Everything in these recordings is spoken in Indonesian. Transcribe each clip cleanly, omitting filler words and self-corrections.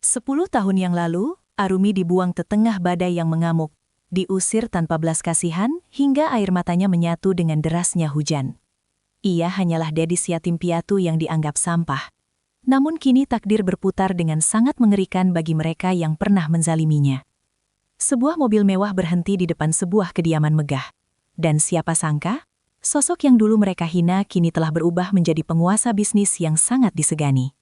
10 tahun yang lalu, Arumi dibuang ke tengah badai yang mengamuk, diusir tanpa belas kasihan hingga air matanya menyatu dengan derasnya hujan. Ia hanyalah gadis yatim piatu yang dianggap sampah. Namun kini takdir berputar dengan sangat mengerikan bagi mereka yang pernah menzaliminya. Sebuah mobil mewah berhenti di depan sebuah kediaman megah. Dan siapa sangka, sosok yang dulu mereka hina kini telah berubah menjadi penguasa bisnis yang sangat disegani.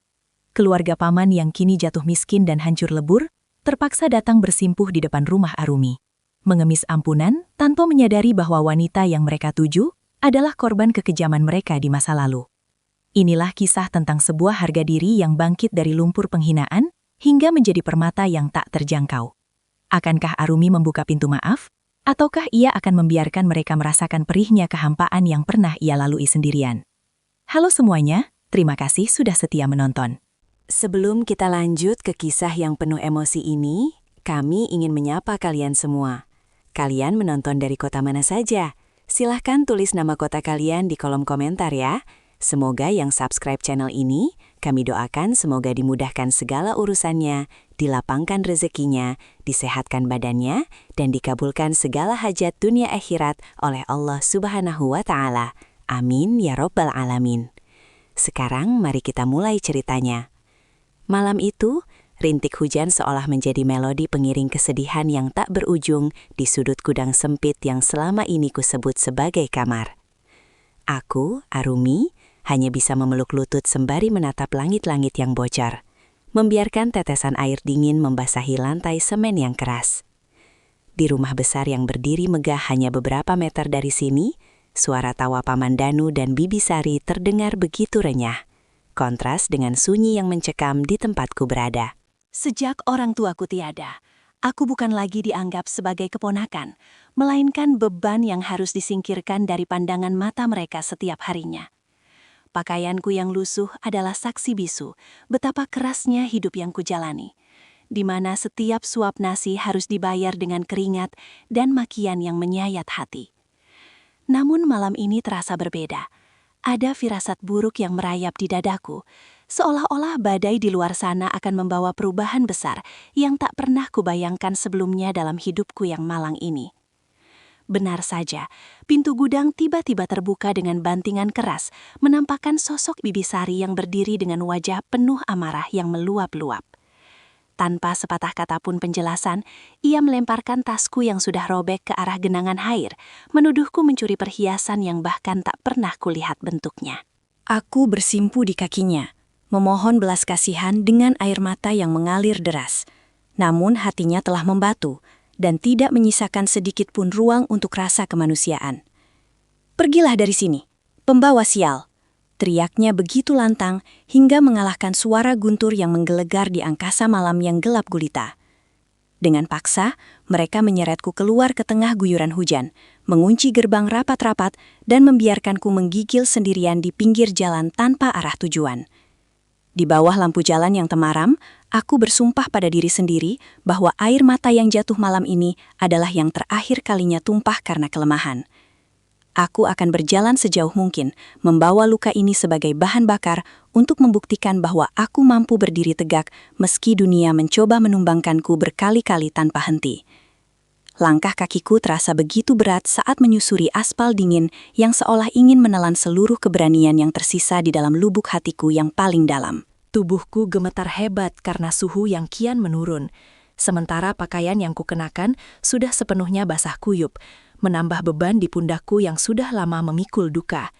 Keluarga paman yang kini jatuh miskin dan hancur lebur, terpaksa datang bersimpuh di depan rumah Arumi. Mengemis ampunan, tanpa menyadari bahwa wanita yang mereka tuju adalah korban kekejaman mereka di masa lalu. Inilah kisah tentang sebuah harga diri yang bangkit dari lumpur penghinaan hingga menjadi permata yang tak terjangkau. Akankah Arumi membuka pintu maaf? Ataukah ia akan membiarkan mereka merasakan perihnya kehampaan yang pernah ia lalui sendirian? Halo semuanya, terima kasih sudah setia menonton. Sebelum kita lanjut ke kisah yang penuh emosi ini, kami ingin menyapa kalian semua. Kalian menonton dari kota mana saja? Silahkan tulis nama kota kalian di kolom komentar ya. Semoga yang subscribe channel ini, kami doakan semoga dimudahkan segala urusannya, dilapangkan rezekinya, disehatkan badannya, dan dikabulkan segala hajat dunia akhirat oleh Allah Subhanahu wa Ta'ala. Amin ya Rabbal Alamin. Sekarang mari kita mulai ceritanya. Malam itu, rintik hujan seolah menjadi melodi pengiring kesedihan yang tak berujung di sudut gudang sempit yang selama ini kusebut sebagai kamar. Aku, Arumi, hanya bisa memeluk lutut sembari menatap langit-langit yang bocor, membiarkan tetesan air dingin membasahi lantai semen yang keras. Di rumah besar yang berdiri megah hanya beberapa meter dari sini, suara tawa Paman Danu dan Bibi Sari terdengar begitu renyah. Kontras dengan sunyi yang mencekam di tempatku berada. Sejak orang tuaku tiada, aku bukan lagi dianggap sebagai keponakan, melainkan beban yang harus disingkirkan dari pandangan mata mereka setiap harinya. Pakaianku yang lusuh adalah saksi bisu betapa kerasnya hidup yang kujalani, di mana setiap suap nasi harus dibayar dengan keringat dan makian yang menyayat hati. Namun malam ini terasa berbeda. Ada firasat buruk yang merayap di dadaku, seolah-olah badai di luar sana akan membawa perubahan besar yang tak pernah kubayangkan sebelumnya dalam hidupku yang malang ini. Benar saja, pintu gudang tiba-tiba terbuka dengan bantingan keras, menampakkan sosok Bibi Sari yang berdiri dengan wajah penuh amarah yang meluap-luap. Tanpa sepatah kata pun penjelasan, ia melemparkan tasku yang sudah robek ke arah genangan air, menuduhku mencuri perhiasan yang bahkan tak pernah kulihat bentuknya. Aku bersimpu di kakinya, memohon belas kasihan dengan air mata yang mengalir deras. Namun hatinya telah membatu, dan tidak menyisakan sedikit pun ruang untuk rasa kemanusiaan. "Pergilah dari sini, pembawa sial!" Teriaknya begitu lantang hingga mengalahkan suara guntur yang menggelegar di angkasa malam yang gelap gulita. Dengan paksa, mereka menyeretku keluar ke tengah guyuran hujan, mengunci gerbang rapat-rapat dan membiarkanku menggigil sendirian di pinggir jalan tanpa arah tujuan. Di bawah lampu jalan yang temaram, aku bersumpah pada diri sendiri bahwa air mata yang jatuh malam ini adalah yang terakhir kalinya tumpah karena kelemahan. Aku akan berjalan sejauh mungkin, membawa luka ini sebagai bahan bakar untuk membuktikan bahwa aku mampu berdiri tegak meski dunia mencoba menumbangkanku berkali-kali tanpa henti. Langkah kakiku terasa begitu berat saat menyusuri aspal dingin yang seolah ingin menelan seluruh keberanian yang tersisa di dalam lubuk hatiku yang paling dalam. Tubuhku gemetar hebat karena suhu yang kian menurun, sementara pakaian yang kukenakan sudah sepenuhnya basah kuyup, menambah beban di pundakku yang sudah lama memikul duka.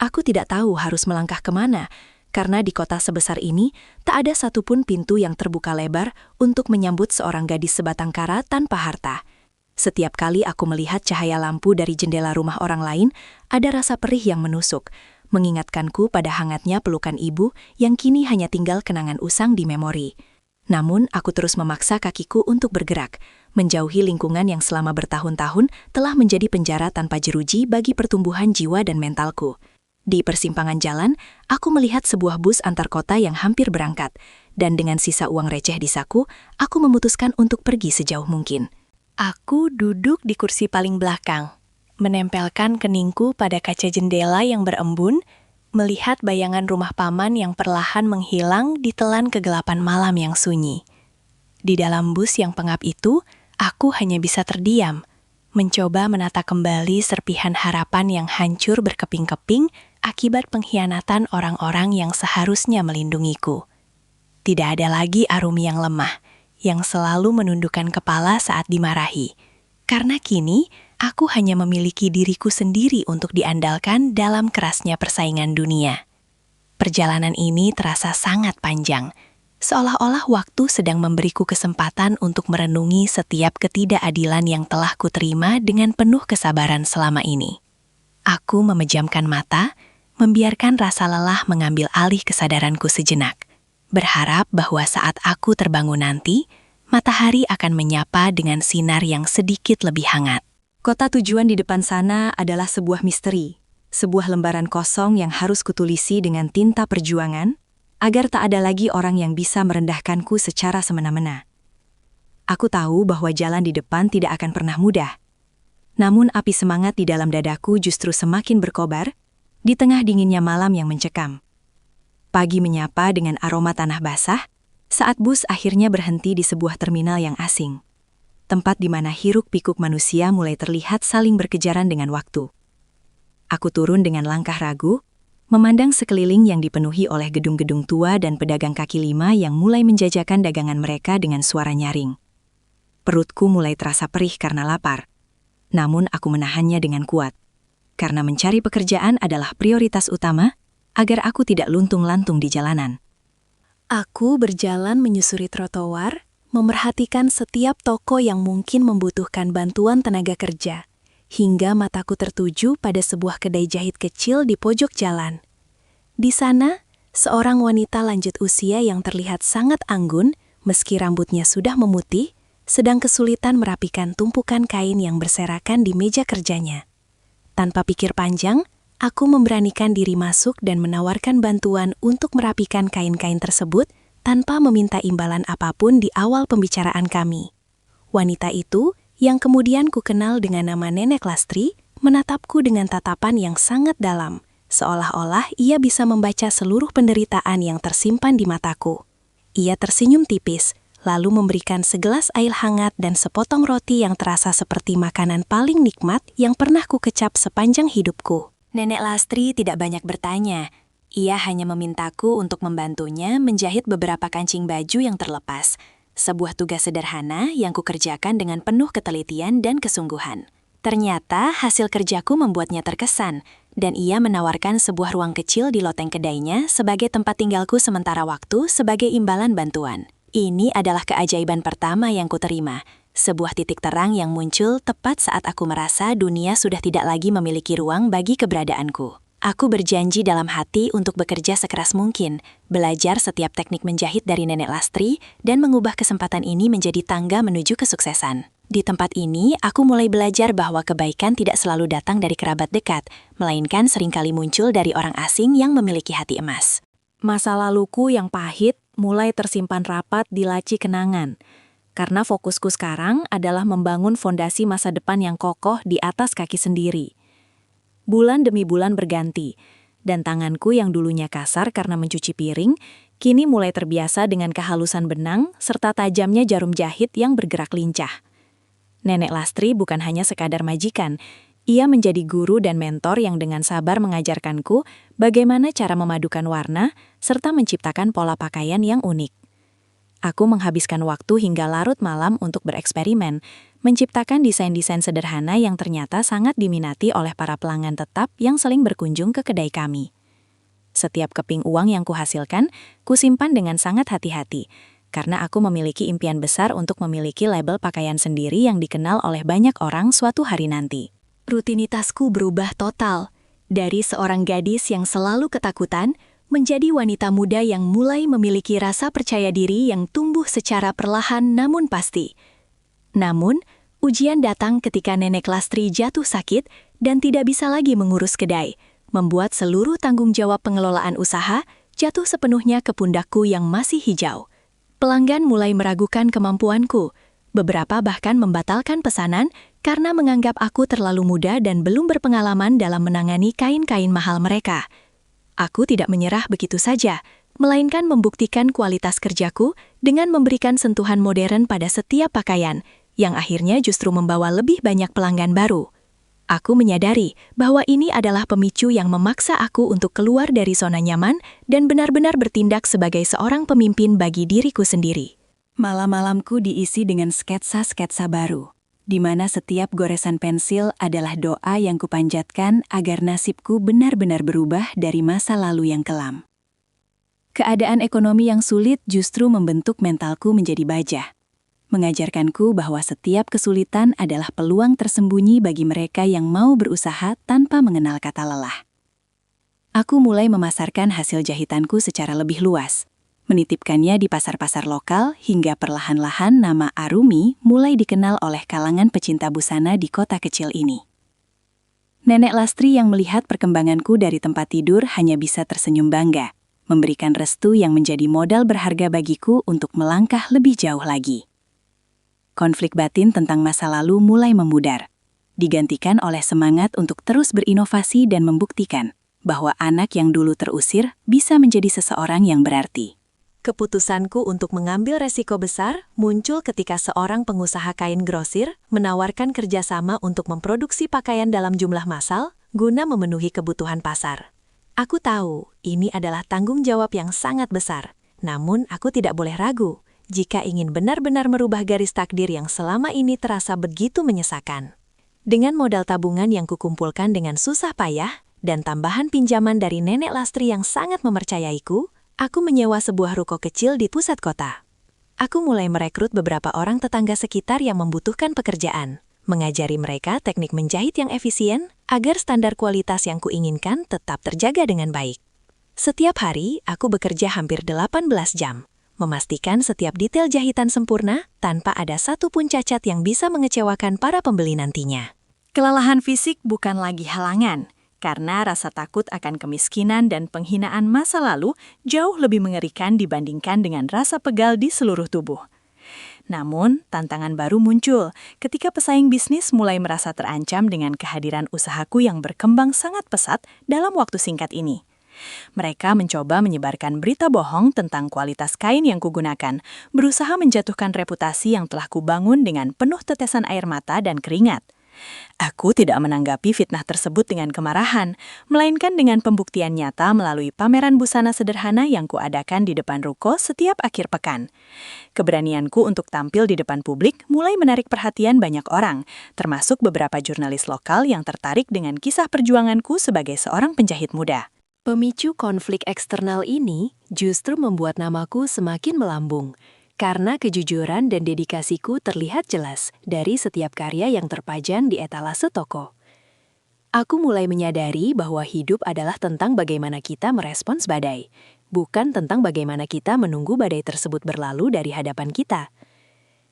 Aku tidak tahu harus melangkah kemana, karena di kota sebesar ini tak ada satupun pintu yang terbuka lebar untuk menyambut seorang gadis sebatang kara tanpa harta. Setiap kali aku melihat cahaya lampu dari jendela rumah orang lain, ada rasa perih yang menusuk, mengingatkanku pada hangatnya pelukan ibu yang kini hanya tinggal kenangan usang di memori. Namun, aku terus memaksa kakiku untuk bergerak, menjauhi lingkungan yang selama bertahun-tahun telah menjadi penjara tanpa jeruji bagi pertumbuhan jiwa dan mentalku. Di persimpangan jalan, aku melihat sebuah bus antar kota yang hampir berangkat, dan dengan sisa uang receh di saku, aku memutuskan untuk pergi sejauh mungkin. Aku duduk di kursi paling belakang, menempelkan keningku pada kaca jendela yang berembun, melihat bayangan rumah paman yang perlahan menghilang ditelan kegelapan malam yang sunyi. Di dalam bus yang pengap itu, aku hanya bisa terdiam, mencoba menata kembali serpihan harapan yang hancur berkeping-keping akibat pengkhianatan orang-orang yang seharusnya melindungiku. Tidak ada lagi Arumi yang lemah, yang selalu menundukkan kepala saat dimarahi. Karena kini, aku hanya memiliki diriku sendiri untuk diandalkan dalam kerasnya persaingan dunia. Perjalanan ini terasa sangat panjang, seolah-olah waktu sedang memberiku kesempatan untuk merenungi setiap ketidakadilan yang telah kuterima dengan penuh kesabaran selama ini. Aku memejamkan mata, membiarkan rasa lelah mengambil alih kesadaranku sejenak, berharap bahwa saat aku terbangun nanti, matahari akan menyapa dengan sinar yang sedikit lebih hangat. Kota tujuan di depan sana adalah sebuah misteri, sebuah lembaran kosong yang harus kutulisi dengan tinta perjuangan, agar tak ada lagi orang yang bisa merendahkanku secara semena-mena. Aku tahu bahwa jalan di depan tidak akan pernah mudah. Namun api semangat di dalam dadaku justru semakin berkobar, di tengah dinginnya malam yang mencekam. Pagi menyapa dengan aroma tanah basah, saat bus akhirnya berhenti di sebuah terminal yang asing. Tempat di mana hiruk-pikuk manusia mulai terlihat saling berkejaran dengan waktu. Aku turun dengan langkah ragu, memandang sekeliling yang dipenuhi oleh gedung-gedung tua dan pedagang kaki lima yang mulai menjajakan dagangan mereka dengan suara nyaring. Perutku mulai terasa perih karena lapar. Namun aku menahannya dengan kuat. Karena mencari pekerjaan adalah prioritas utama, agar aku tidak luntung-lantung di jalanan. Aku berjalan menyusuri trotoar, memerhatikan setiap toko yang mungkin membutuhkan bantuan tenaga kerja, hingga mataku tertuju pada sebuah kedai jahit kecil di pojok jalan. Di sana, seorang wanita lanjut usia yang terlihat sangat anggun, meski rambutnya sudah memutih, sedang kesulitan merapikan tumpukan kain yang berserakan di meja kerjanya. Tanpa pikir panjang, aku memberanikan diri masuk dan menawarkan bantuan untuk merapikan kain-kain tersebut tanpa meminta imbalan apapun di awal pembicaraan kami. Wanita itu, yang kemudian kukenal dengan nama Nenek Lastri, menatapku dengan tatapan yang sangat dalam, seolah-olah ia bisa membaca seluruh penderitaan yang tersimpan di mataku. Ia tersenyum tipis, lalu memberikan segelas air hangat dan sepotong roti yang terasa seperti makanan paling nikmat yang pernah kukecap sepanjang hidupku. Nenek Lastri tidak banyak bertanya. Ia hanya memintaku untuk membantunya menjahit beberapa kancing baju yang terlepas. Sebuah tugas sederhana yang kukerjakan dengan penuh ketelitian dan kesungguhan. Ternyata hasil kerjaku membuatnya terkesan, dan ia menawarkan sebuah ruang kecil di loteng kedainya sebagai tempat tinggalku sementara waktu sebagai imbalan bantuan. Ini adalah keajaiban pertama yang kuterima, sebuah titik terang yang muncul tepat saat aku merasa dunia sudah tidak lagi memiliki ruang bagi keberadaanku. Aku berjanji dalam hati untuk bekerja sekeras mungkin, belajar setiap teknik menjahit dari Nenek Lastri, dan mengubah kesempatan ini menjadi tangga menuju kesuksesan. Di tempat ini, aku mulai belajar bahwa kebaikan tidak selalu datang dari kerabat dekat, melainkan seringkali muncul dari orang asing yang memiliki hati emas. Masa laluku yang pahit mulai tersimpan rapat di laci kenangan, karena fokusku sekarang adalah membangun fondasi masa depan yang kokoh di atas kaki sendiri. Bulan demi bulan berganti, dan tanganku yang dulunya kasar karena mencuci piring, kini mulai terbiasa dengan kehalusan benang serta tajamnya jarum jahit yang bergerak lincah. Nenek Lastri bukan hanya sekadar majikan, ia menjadi guru dan mentor yang dengan sabar mengajarkanku bagaimana cara memadukan warna serta menciptakan pola pakaian yang unik. Aku menghabiskan waktu hingga larut malam untuk bereksperimen, menciptakan desain-desain sederhana yang ternyata sangat diminati oleh para pelanggan tetap yang sering berkunjung ke kedai kami. Setiap keping uang yang kuhasilkan, kusimpan dengan sangat hati-hati, karena aku memiliki impian besar untuk memiliki label pakaian sendiri yang dikenal oleh banyak orang suatu hari nanti. Rutinitasku berubah total, dari seorang gadis yang selalu ketakutan, menjadi wanita muda yang mulai memiliki rasa percaya diri yang tumbuh secara perlahan namun pasti. Namun, ujian datang ketika Nenek Lastri jatuh sakit dan tidak bisa lagi mengurus kedai, membuat seluruh tanggung jawab pengelolaan usaha jatuh sepenuhnya ke pundakku yang masih hijau. Pelanggan mulai meragukan kemampuanku, beberapa bahkan membatalkan pesanan karena menganggap aku terlalu muda dan belum berpengalaman dalam menangani kain-kain mahal mereka. Aku tidak menyerah begitu saja, melainkan membuktikan kualitas kerjaku dengan memberikan sentuhan modern pada setiap pakaian, yang akhirnya justru membawa lebih banyak pelanggan baru. Aku menyadari bahwa ini adalah pemicu yang memaksa aku untuk keluar dari zona nyaman dan benar-benar bertindak sebagai seorang pemimpin bagi diriku sendiri. Malam-malamku diisi dengan sketsa-sketsa baru, di mana setiap goresan pensil adalah doa yang kupanjatkan agar nasibku benar-benar berubah dari masa lalu yang kelam. Keadaan ekonomi yang sulit justru membentuk mentalku menjadi baja, mengajarkanku bahwa setiap kesulitan adalah peluang tersembunyi bagi mereka yang mau berusaha tanpa mengenal kata lelah. Aku mulai memasarkan hasil jahitanku secara lebih luas, menitipkannya di pasar-pasar lokal hingga perlahan-lahan nama Arumi mulai dikenal oleh kalangan pecinta busana di kota kecil ini. Nenek Lastri yang melihat perkembanganku dari tempat tidur hanya bisa tersenyum bangga, memberikan restu yang menjadi modal berharga bagiku untuk melangkah lebih jauh lagi. Konflik batin tentang masa lalu mulai memudar, digantikan oleh semangat untuk terus berinovasi dan membuktikan bahwa anak yang dulu terusir bisa menjadi seseorang yang berarti. Keputusanku untuk mengambil resiko besar muncul ketika seorang pengusaha kain grosir menawarkan kerjasama untuk memproduksi pakaian dalam jumlah massal guna memenuhi kebutuhan pasar. Aku tahu ini adalah tanggung jawab yang sangat besar, namun aku tidak boleh ragu jika ingin benar-benar merubah garis takdir yang selama ini terasa begitu menyesakan. Dengan modal tabungan yang kukumpulkan dengan susah payah dan tambahan pinjaman dari Nenek Lastri yang sangat mempercayaiku, aku menyewa sebuah ruko kecil di pusat kota. Aku mulai merekrut beberapa orang tetangga sekitar yang membutuhkan pekerjaan, mengajari mereka teknik menjahit yang efisien agar standar kualitas yang kuinginkan tetap terjaga dengan baik. Setiap hari, aku bekerja hampir 18 jam, memastikan setiap detail jahitan sempurna tanpa ada satupun cacat yang bisa mengecewakan para pembeli nantinya. Kelelahan fisik bukan lagi halangan, karena rasa takut akan kemiskinan dan penghinaan masa lalu jauh lebih mengerikan dibandingkan dengan rasa pegal di seluruh tubuh. Namun, tantangan baru muncul ketika pesaing bisnis mulai merasa terancam dengan kehadiran usahaku yang berkembang sangat pesat dalam waktu singkat ini. Mereka mencoba menyebarkan berita bohong tentang kualitas kain yang kugunakan, berusaha menjatuhkan reputasi yang telah kubangun dengan penuh tetesan air mata dan keringat. Aku tidak menanggapi fitnah tersebut dengan kemarahan, melainkan dengan pembuktian nyata melalui pameran busana sederhana yang kuadakan di depan ruko setiap akhir pekan. Keberanianku untuk tampil di depan publik mulai menarik perhatian banyak orang, termasuk beberapa jurnalis lokal yang tertarik dengan kisah perjuanganku sebagai seorang penjahit muda. Pemicu konflik eksternal ini justru membuat namaku semakin melambung, karena kejujuran dan dedikasiku terlihat jelas dari setiap karya yang terpajang di etalase toko. Aku mulai menyadari bahwa hidup adalah tentang bagaimana kita merespons badai, bukan tentang bagaimana kita menunggu badai tersebut berlalu dari hadapan kita.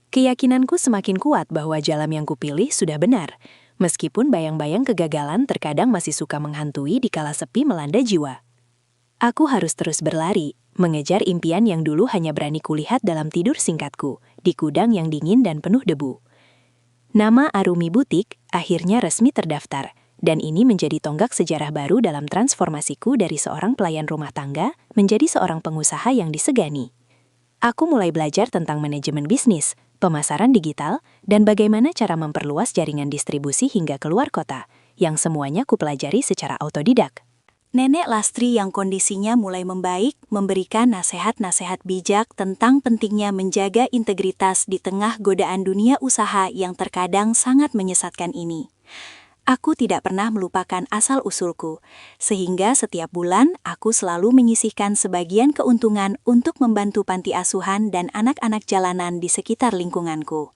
Keyakinanku semakin kuat bahwa jalan yang kupilih sudah benar, meskipun bayang-bayang kegagalan terkadang masih suka menghantui di kala sepi melanda jiwa. Aku harus terus berlari, mengejar impian yang dulu hanya berani kulihat dalam tidur singkatku, di gudang yang dingin dan penuh debu. Nama Arumi Butik akhirnya resmi terdaftar, dan ini menjadi tonggak sejarah baru dalam transformasiku dari seorang pelayan rumah tangga menjadi seorang pengusaha yang disegani. Aku mulai belajar tentang manajemen bisnis, pemasaran digital, dan bagaimana cara memperluas jaringan distribusi hingga keluar kota, yang semuanya kupelajari secara autodidak. Nenek Lastri yang kondisinya mulai membaik memberikan nasihat-nasihat bijak tentang pentingnya menjaga integritas di tengah godaan dunia usaha yang terkadang sangat menyesatkan ini. Aku tidak pernah melupakan asal-usulku, sehingga setiap bulan aku selalu menyisihkan sebagian keuntungan untuk membantu panti asuhan dan anak-anak jalanan di sekitar lingkunganku.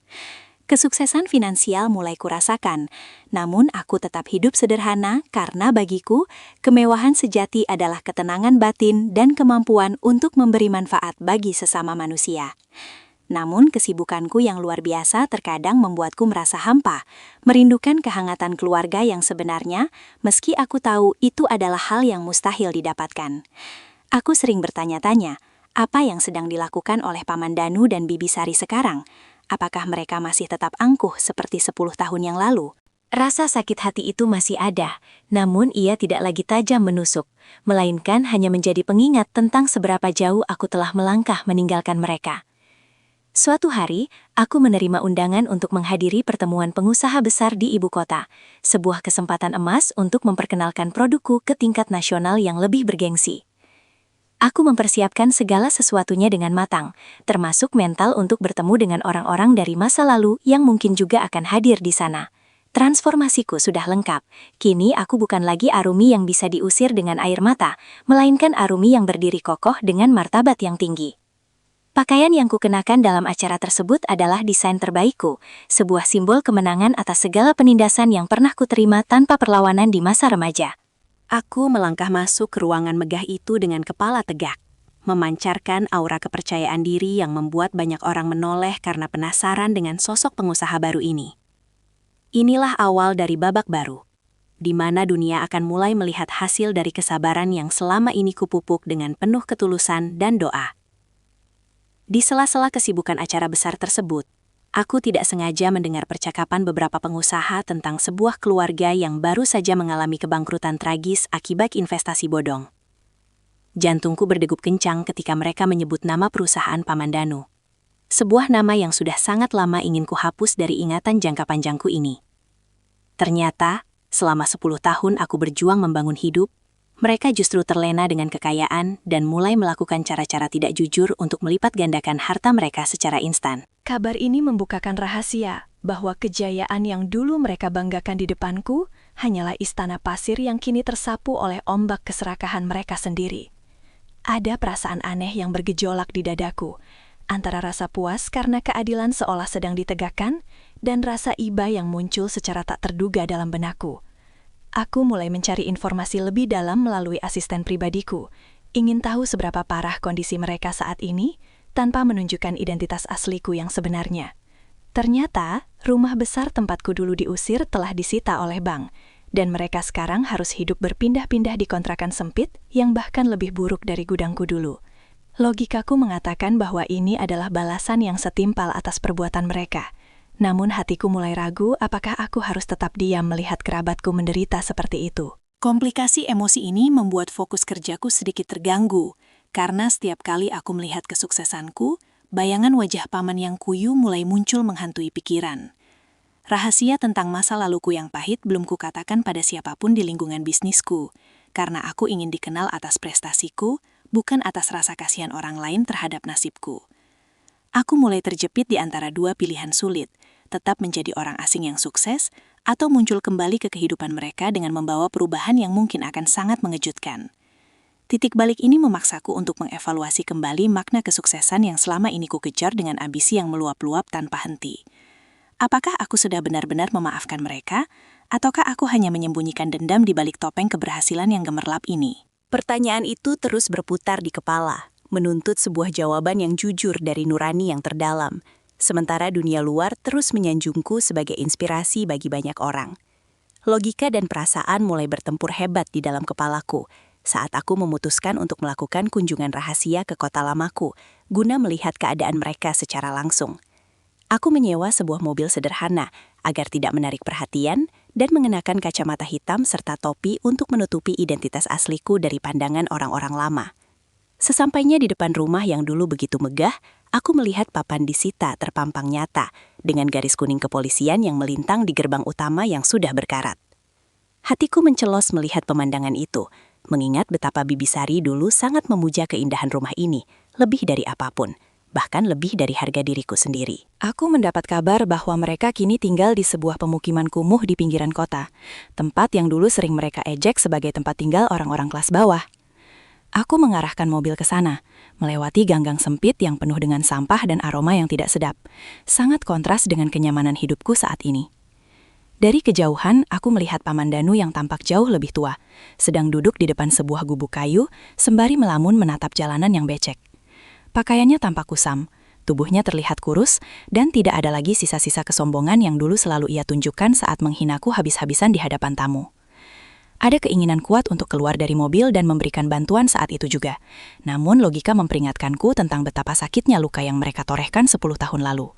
Kesuksesan finansial mulai kurasakan, namun aku tetap hidup sederhana karena bagiku, kemewahan sejati adalah ketenangan batin dan kemampuan untuk memberi manfaat bagi sesama manusia. Namun kesibukanku yang luar biasa terkadang membuatku merasa hampa, merindukan kehangatan keluarga yang sebenarnya, meski aku tahu itu adalah hal yang mustahil didapatkan. Aku sering bertanya-tanya, apa yang sedang dilakukan oleh Paman Danu dan Bibi Sari sekarang? Apakah mereka masih tetap angkuh seperti 10 tahun yang lalu? Rasa sakit hati itu masih ada, namun ia tidak lagi tajam menusuk, melainkan hanya menjadi pengingat tentang seberapa jauh aku telah melangkah meninggalkan mereka. Suatu hari, aku menerima undangan untuk menghadiri pertemuan pengusaha besar di ibu kota, sebuah kesempatan emas untuk memperkenalkan produkku ke tingkat nasional yang lebih bergengsi. Aku mempersiapkan segala sesuatunya dengan matang, termasuk mental untuk bertemu dengan orang-orang dari masa lalu yang mungkin juga akan hadir di sana. Transformasiku sudah lengkap. Kini aku bukan lagi Arumi yang bisa diusir dengan air mata, melainkan Arumi yang berdiri kokoh dengan martabat yang tinggi. Pakaian yang kukenakan dalam acara tersebut adalah desain terbaikku, sebuah simbol kemenangan atas segala penindasan yang pernah kuterima tanpa perlawanan di masa remaja. Aku melangkah masuk ke ruangan megah itu dengan kepala tegak, memancarkan aura kepercayaan diri yang membuat banyak orang menoleh karena penasaran dengan sosok pengusaha baru ini. Inilah awal dari babak baru, di mana dunia akan mulai melihat hasil dari kesabaran yang selama ini kupupuk dengan penuh ketulusan dan doa. Di sela-sela kesibukan acara besar tersebut, aku tidak sengaja mendengar percakapan beberapa pengusaha tentang sebuah keluarga yang baru saja mengalami kebangkrutan tragis akibat investasi bodong. Jantungku berdegup kencang ketika mereka menyebut nama perusahaan Paman Danu. Sebuah nama yang sudah sangat lama ingin kuhapus dari ingatan jangka panjangku ini. Ternyata, selama 10 tahun aku berjuang membangun hidup, mereka justru terlena dengan kekayaan dan mulai melakukan cara-cara tidak jujur untuk melipat gandakan harta mereka secara instan. Kabar ini membukakan rahasia bahwa kejayaan yang dulu mereka banggakan di depanku hanyalah istana pasir yang kini tersapu oleh ombak keserakahan mereka sendiri. Ada perasaan aneh yang bergejolak di dadaku, antara rasa puas karena keadilan seolah sedang ditegakkan dan rasa iba yang muncul secara tak terduga dalam benakku. Aku mulai mencari informasi lebih dalam melalui asisten pribadiku, ingin tahu seberapa parah kondisi mereka saat ini tanpa menunjukkan identitas asliku yang sebenarnya. Ternyata, rumah besar tempatku dulu diusir telah disita oleh bank, dan mereka sekarang harus hidup berpindah-pindah di kontrakan sempit yang bahkan lebih buruk dari gudangku dulu. Logikaku mengatakan bahwa ini adalah balasan yang setimpal atas perbuatan mereka. Namun hatiku mulai ragu apakah aku harus tetap diam melihat kerabatku menderita seperti itu. Komplikasi emosi ini membuat fokus kerjaku sedikit terganggu, karena setiap kali aku melihat kesuksesanku, bayangan wajah paman yang kuyu mulai muncul menghantui pikiran. Rahasia tentang masa laluku yang pahit belum kukatakan pada siapapun di lingkungan bisnisku, karena aku ingin dikenal atas prestasiku, bukan atas rasa kasihan orang lain terhadap nasibku. Aku mulai terjepit di antara dua pilihan sulit, tetap menjadi orang asing yang sukses, atau muncul kembali ke kehidupan mereka dengan membawa perubahan yang mungkin akan sangat mengejutkan. Titik balik ini memaksaku untuk mengevaluasi kembali makna kesuksesan yang selama ini kukejar dengan ambisi yang meluap-luap tanpa henti. Apakah aku sudah benar-benar memaafkan mereka, ataukah aku hanya menyembunyikan dendam di balik topeng keberhasilan yang gemerlap ini? Pertanyaan itu terus berputar di kepala, menuntut sebuah jawaban yang jujur dari nurani yang terdalam, sementara dunia luar terus menyanjungku sebagai inspirasi bagi banyak orang. Logika dan perasaan mulai bertempur hebat di dalam kepalaku saat aku memutuskan untuk melakukan kunjungan rahasia ke kota lamaku, guna melihat keadaan mereka secara langsung. Aku menyewa sebuah mobil sederhana agar tidak menarik perhatian dan mengenakan kacamata hitam serta topi untuk menutupi identitas asliku dari pandangan orang-orang lama. Sesampainya di depan rumah yang dulu begitu megah, aku melihat papan disita terpampang nyata dengan garis kuning kepolisian yang melintang di gerbang utama yang sudah berkarat. Hatiku mencelos melihat pemandangan itu, mengingat betapa Bibi Sari dulu sangat memuja keindahan rumah ini, lebih dari apapun, bahkan lebih dari harga diriku sendiri. Aku mendapat kabar bahwa mereka kini tinggal di sebuah pemukiman kumuh di pinggiran kota, tempat yang dulu sering mereka ejek sebagai tempat tinggal orang-orang kelas bawah. Aku mengarahkan mobil ke sana, melewati gang-gang sempit yang penuh dengan sampah dan aroma yang tidak sedap. Sangat kontras dengan kenyamanan hidupku saat ini. Dari kejauhan, aku melihat Paman Danu yang tampak jauh lebih tua, sedang duduk di depan sebuah gubuk kayu, sembari melamun menatap jalanan yang becek. Pakaiannya tampak kusam, tubuhnya terlihat kurus, dan tidak ada lagi sisa-sisa kesombongan yang dulu selalu ia tunjukkan saat menghinaku habis-habisan di hadapan tamu. Ada keinginan kuat untuk keluar dari mobil dan memberikan bantuan saat itu juga. Namun logika memperingatkanku tentang betapa sakitnya luka yang mereka torehkan 10 tahun lalu.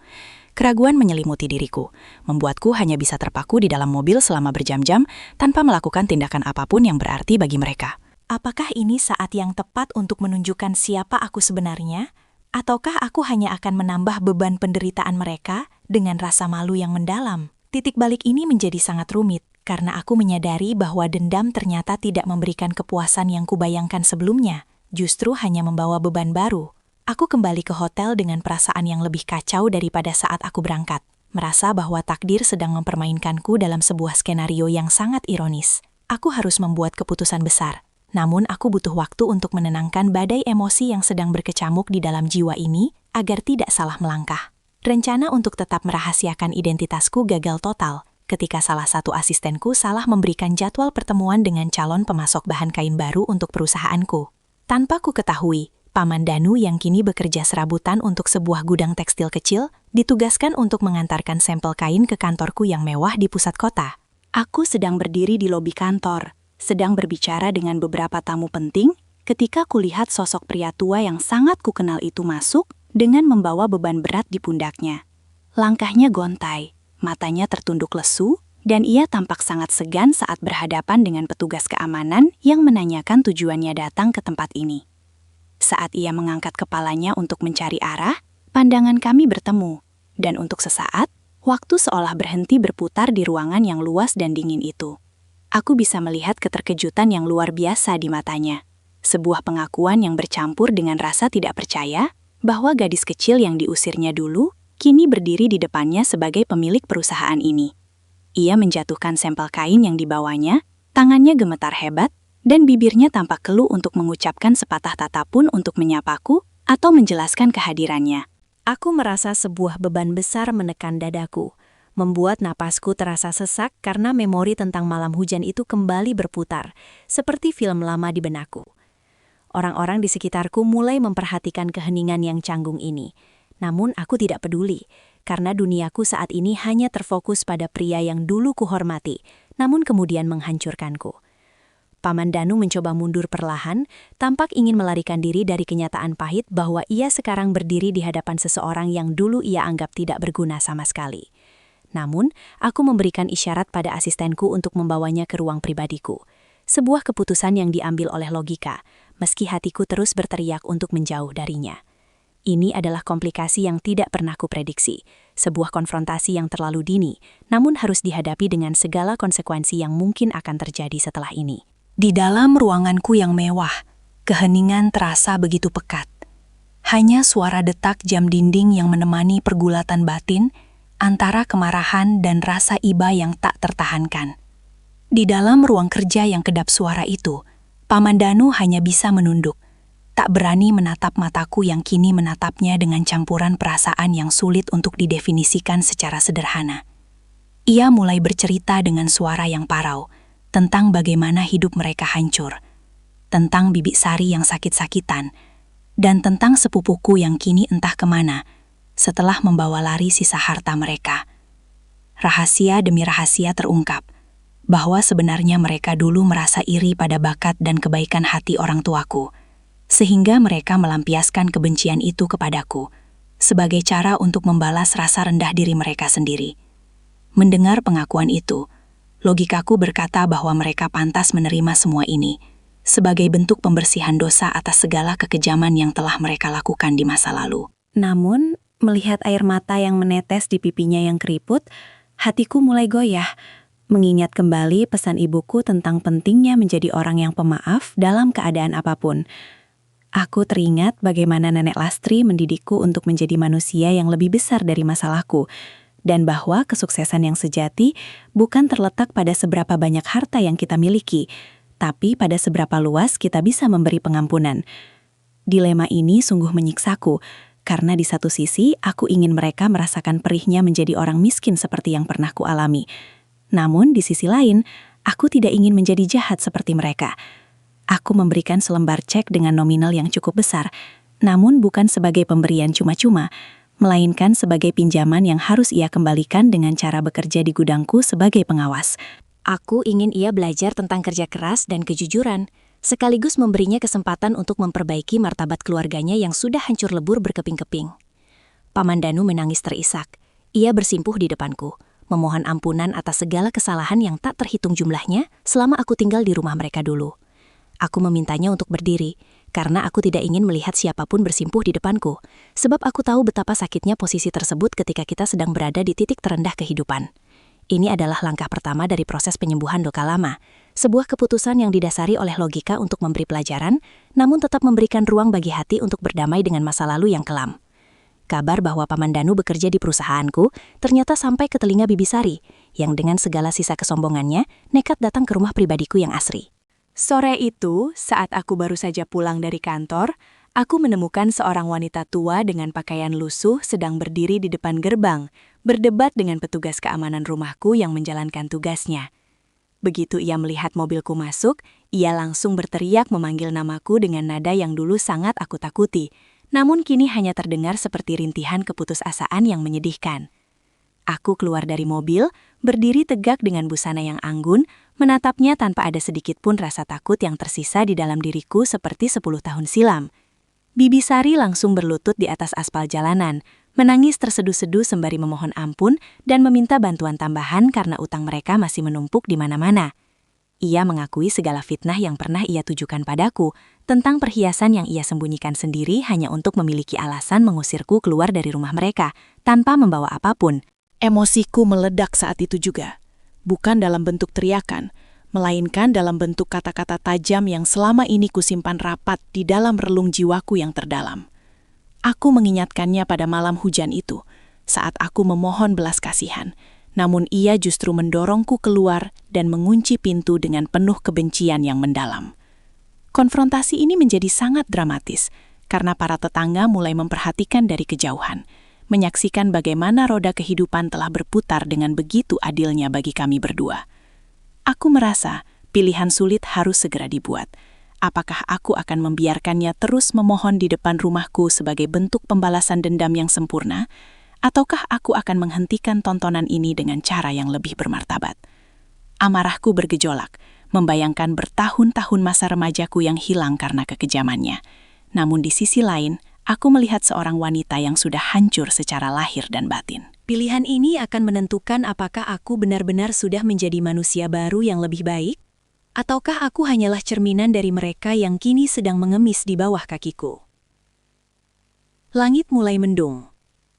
Keraguan menyelimuti diriku, membuatku hanya bisa terpaku di dalam mobil selama berjam-jam tanpa melakukan tindakan apapun yang berarti bagi mereka. Apakah ini saat yang tepat untuk menunjukkan siapa aku sebenarnya? Ataukah aku hanya akan menambah beban penderitaan mereka dengan rasa malu yang mendalam? Titik balik ini menjadi sangat rumit, karena aku menyadari bahwa dendam ternyata tidak memberikan kepuasan yang kubayangkan sebelumnya, justru hanya membawa beban baru. Aku kembali ke hotel dengan perasaan yang lebih kacau daripada saat aku berangkat, merasa bahwa takdir sedang mempermainkanku dalam sebuah skenario yang sangat ironis. Aku harus membuat keputusan besar, namun aku butuh waktu untuk menenangkan badai emosi yang sedang berkecamuk di dalam jiwa ini agar tidak salah melangkah. Rencana untuk tetap merahasiakan identitasku gagal total ketika salah satu asistenku salah memberikan jadwal pertemuan dengan calon pemasok bahan kain baru untuk perusahaanku. Tanpa ku ketahui, Paman Danu yang kini bekerja serabutan untuk sebuah gudang tekstil kecil, ditugaskan untuk mengantarkan sampel kain ke kantorku yang mewah di pusat kota. Aku sedang berdiri di lobi kantor, sedang berbicara dengan beberapa tamu penting, ketika kulihat sosok pria tua yang sangat kukenal itu masuk dengan membawa beban berat di pundaknya. Langkahnya gontai, matanya tertunduk lesu, dan ia tampak sangat segan saat berhadapan dengan petugas keamanan yang menanyakan tujuannya datang ke tempat ini. Saat ia mengangkat kepalanya untuk mencari arah, pandangan kami bertemu, dan untuk sesaat, waktu seolah berhenti berputar di ruangan yang luas dan dingin itu. Aku bisa melihat keterkejutan yang luar biasa di matanya. Sebuah pengakuan yang bercampur dengan rasa tidak percaya bahwa gadis kecil yang diusirnya dulu, kini berdiri di depannya sebagai pemilik perusahaan ini. Ia menjatuhkan sampel kain yang dibawanya, tangannya gemetar hebat, dan bibirnya tampak keluh untuk mengucapkan sepatah kata pun untuk menyapaku atau menjelaskan kehadirannya. Aku merasa sebuah beban besar menekan dadaku, membuat napasku terasa sesak karena memori tentang malam hujan itu kembali berputar, seperti film lama di benakku. Orang-orang di sekitarku mulai memperhatikan keheningan yang canggung ini, namun aku tidak peduli, karena duniaku saat ini hanya terfokus pada pria yang dulu kuhormati, namun kemudian menghancurkanku. Paman Danu mencoba mundur perlahan, tampak ingin melarikan diri dari kenyataan pahit bahwa ia sekarang berdiri di hadapan seseorang yang dulu ia anggap tidak berguna sama sekali. Namun, aku memberikan isyarat pada asistenku untuk membawanya ke ruang pribadiku. Sebuah keputusan yang diambil oleh logika, meski hatiku terus berteriak untuk menjauh darinya. Ini adalah komplikasi yang tidak pernah kuprediksi, sebuah konfrontasi yang terlalu dini, namun harus dihadapi dengan segala konsekuensi yang mungkin akan terjadi setelah ini. Di dalam ruanganku yang mewah, keheningan terasa begitu pekat. Hanya suara detak jam dinding yang menemani pergulatan batin antara kemarahan dan rasa iba yang tak tertahankan. Di dalam ruang kerja yang kedap suara itu, Paman Danu hanya bisa menunduk, tak berani menatap mataku yang kini menatapnya dengan campuran perasaan yang sulit untuk didefinisikan secara sederhana. Ia mulai bercerita dengan suara yang parau, tentang bagaimana hidup mereka hancur, tentang Bibi Sari yang sakit-sakitan, dan tentang sepupuku yang kini entah kemana setelah membawa lari sisa harta mereka. Rahasia demi rahasia terungkap, bahwa sebenarnya mereka dulu merasa iri pada bakat dan kebaikan hati orang tuaku, sehingga mereka melampiaskan kebencian itu kepadaku, sebagai cara untuk membalas rasa rendah diri mereka sendiri. Mendengar pengakuan itu, logikaku berkata bahwa mereka pantas menerima semua ini, sebagai bentuk pembersihan dosa atas segala kekejaman yang telah mereka lakukan di masa lalu. Namun, melihat air mata yang menetes di pipinya yang keriput, hatiku mulai goyah, mengingat kembali pesan ibuku tentang pentingnya menjadi orang yang pemaaf dalam keadaan apapun. Aku teringat bagaimana Nenek Lastri mendidikku untuk menjadi manusia yang lebih besar dari masalahku, dan bahwa kesuksesan yang sejati bukan terletak pada seberapa banyak harta yang kita miliki, tapi pada seberapa luas kita bisa memberi pengampunan. Dilema ini sungguh menyiksaku, karena di satu sisi aku ingin mereka merasakan perihnya menjadi orang miskin seperti yang pernah kualami. Namun di sisi lain, aku tidak ingin menjadi jahat seperti mereka. Aku memberikan selembar cek dengan nominal yang cukup besar, namun bukan sebagai pemberian cuma-cuma, melainkan sebagai pinjaman yang harus ia kembalikan dengan cara bekerja di gudangku sebagai pengawas. Aku ingin ia belajar tentang kerja keras dan kejujuran, sekaligus memberinya kesempatan untuk memperbaiki martabat keluarganya yang sudah hancur lebur berkeping-keping. Paman Danu menangis terisak. Ia bersimpuh di depanku, memohon ampunan atas segala kesalahan yang tak terhitung jumlahnya selama aku tinggal di rumah mereka dulu. Aku memintanya untuk berdiri, karena aku tidak ingin melihat siapapun bersimpuh di depanku, sebab aku tahu betapa sakitnya posisi tersebut ketika kita sedang berada di titik terendah kehidupan. Ini adalah langkah pertama dari proses penyembuhan luka lama, sebuah keputusan yang didasari oleh logika untuk memberi pelajaran, namun tetap memberikan ruang bagi hati untuk berdamai dengan masa lalu yang kelam. Kabar bahwa Paman Danu bekerja di perusahaanku ternyata sampai ke telinga Bibi Sari, yang dengan segala sisa kesombongannya nekat datang ke rumah pribadiku yang asri. Sore itu, saat aku baru saja pulang dari kantor, aku menemukan seorang wanita tua dengan pakaian lusuh sedang berdiri di depan gerbang, berdebat dengan petugas keamanan rumahku yang menjalankan tugasnya. Begitu ia melihat mobilku masuk, ia langsung berteriak memanggil namaku dengan nada yang dulu sangat aku takuti, namun kini hanya terdengar seperti rintihan keputusasaan yang menyedihkan. Aku keluar dari mobil, berdiri tegak dengan busana yang anggun, menatapnya tanpa ada sedikit pun rasa takut yang tersisa di dalam diriku seperti 10 tahun silam. Bibi Sari langsung berlutut di atas aspal jalanan, menangis terseduh-seduh sembari memohon ampun dan meminta bantuan tambahan karena utang mereka masih menumpuk di mana-mana. Ia mengakui segala fitnah yang pernah ia tujukan padaku, tentang perhiasan yang ia sembunyikan sendiri hanya untuk memiliki alasan mengusirku keluar dari rumah mereka, tanpa membawa apapun. Emosiku meledak saat itu juga, bukan dalam bentuk teriakan, melainkan dalam bentuk kata-kata tajam yang selama ini kusimpan rapat di dalam relung jiwaku yang terdalam. Aku mengingatkannya pada malam hujan itu, saat aku memohon belas kasihan, namun ia justru mendorongku keluar dan mengunci pintu dengan penuh kebencian yang mendalam. Konfrontasi ini menjadi sangat dramatis, karena para tetangga mulai memperhatikan dari kejauhan, menyaksikan bagaimana roda kehidupan telah berputar dengan begitu adilnya bagi kami berdua. Aku merasa pilihan sulit harus segera dibuat. Apakah aku akan membiarkannya terus memohon di depan rumahku sebagai bentuk pembalasan dendam yang sempurna, ataukah aku akan menghentikan tontonan ini dengan cara yang lebih bermartabat? Amarahku bergejolak, membayangkan bertahun-tahun masa remajaku yang hilang karena kekejamannya. Namun di sisi lain, aku melihat seorang wanita yang sudah hancur secara lahir dan batin. Pilihan ini akan menentukan apakah aku benar-benar sudah menjadi manusia baru yang lebih baik, ataukah aku hanyalah cerminan dari mereka yang kini sedang mengemis di bawah kakiku. Langit mulai mendung,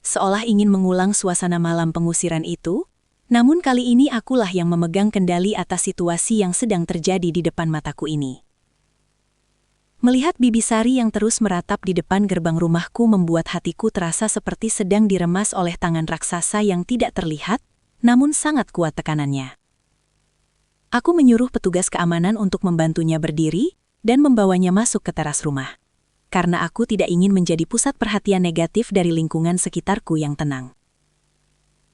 seolah ingin mengulang suasana malam pengusiran itu, namun kali ini akulah yang memegang kendali atas situasi yang sedang terjadi di depan mataku ini. Melihat Bibi Sari yang terus meratap di depan gerbang rumahku membuat hatiku terasa seperti sedang diremas oleh tangan raksasa yang tidak terlihat, namun sangat kuat tekanannya. Aku menyuruh petugas keamanan untuk membantunya berdiri dan membawanya masuk ke teras rumah, karena aku tidak ingin menjadi pusat perhatian negatif dari lingkungan sekitarku yang tenang.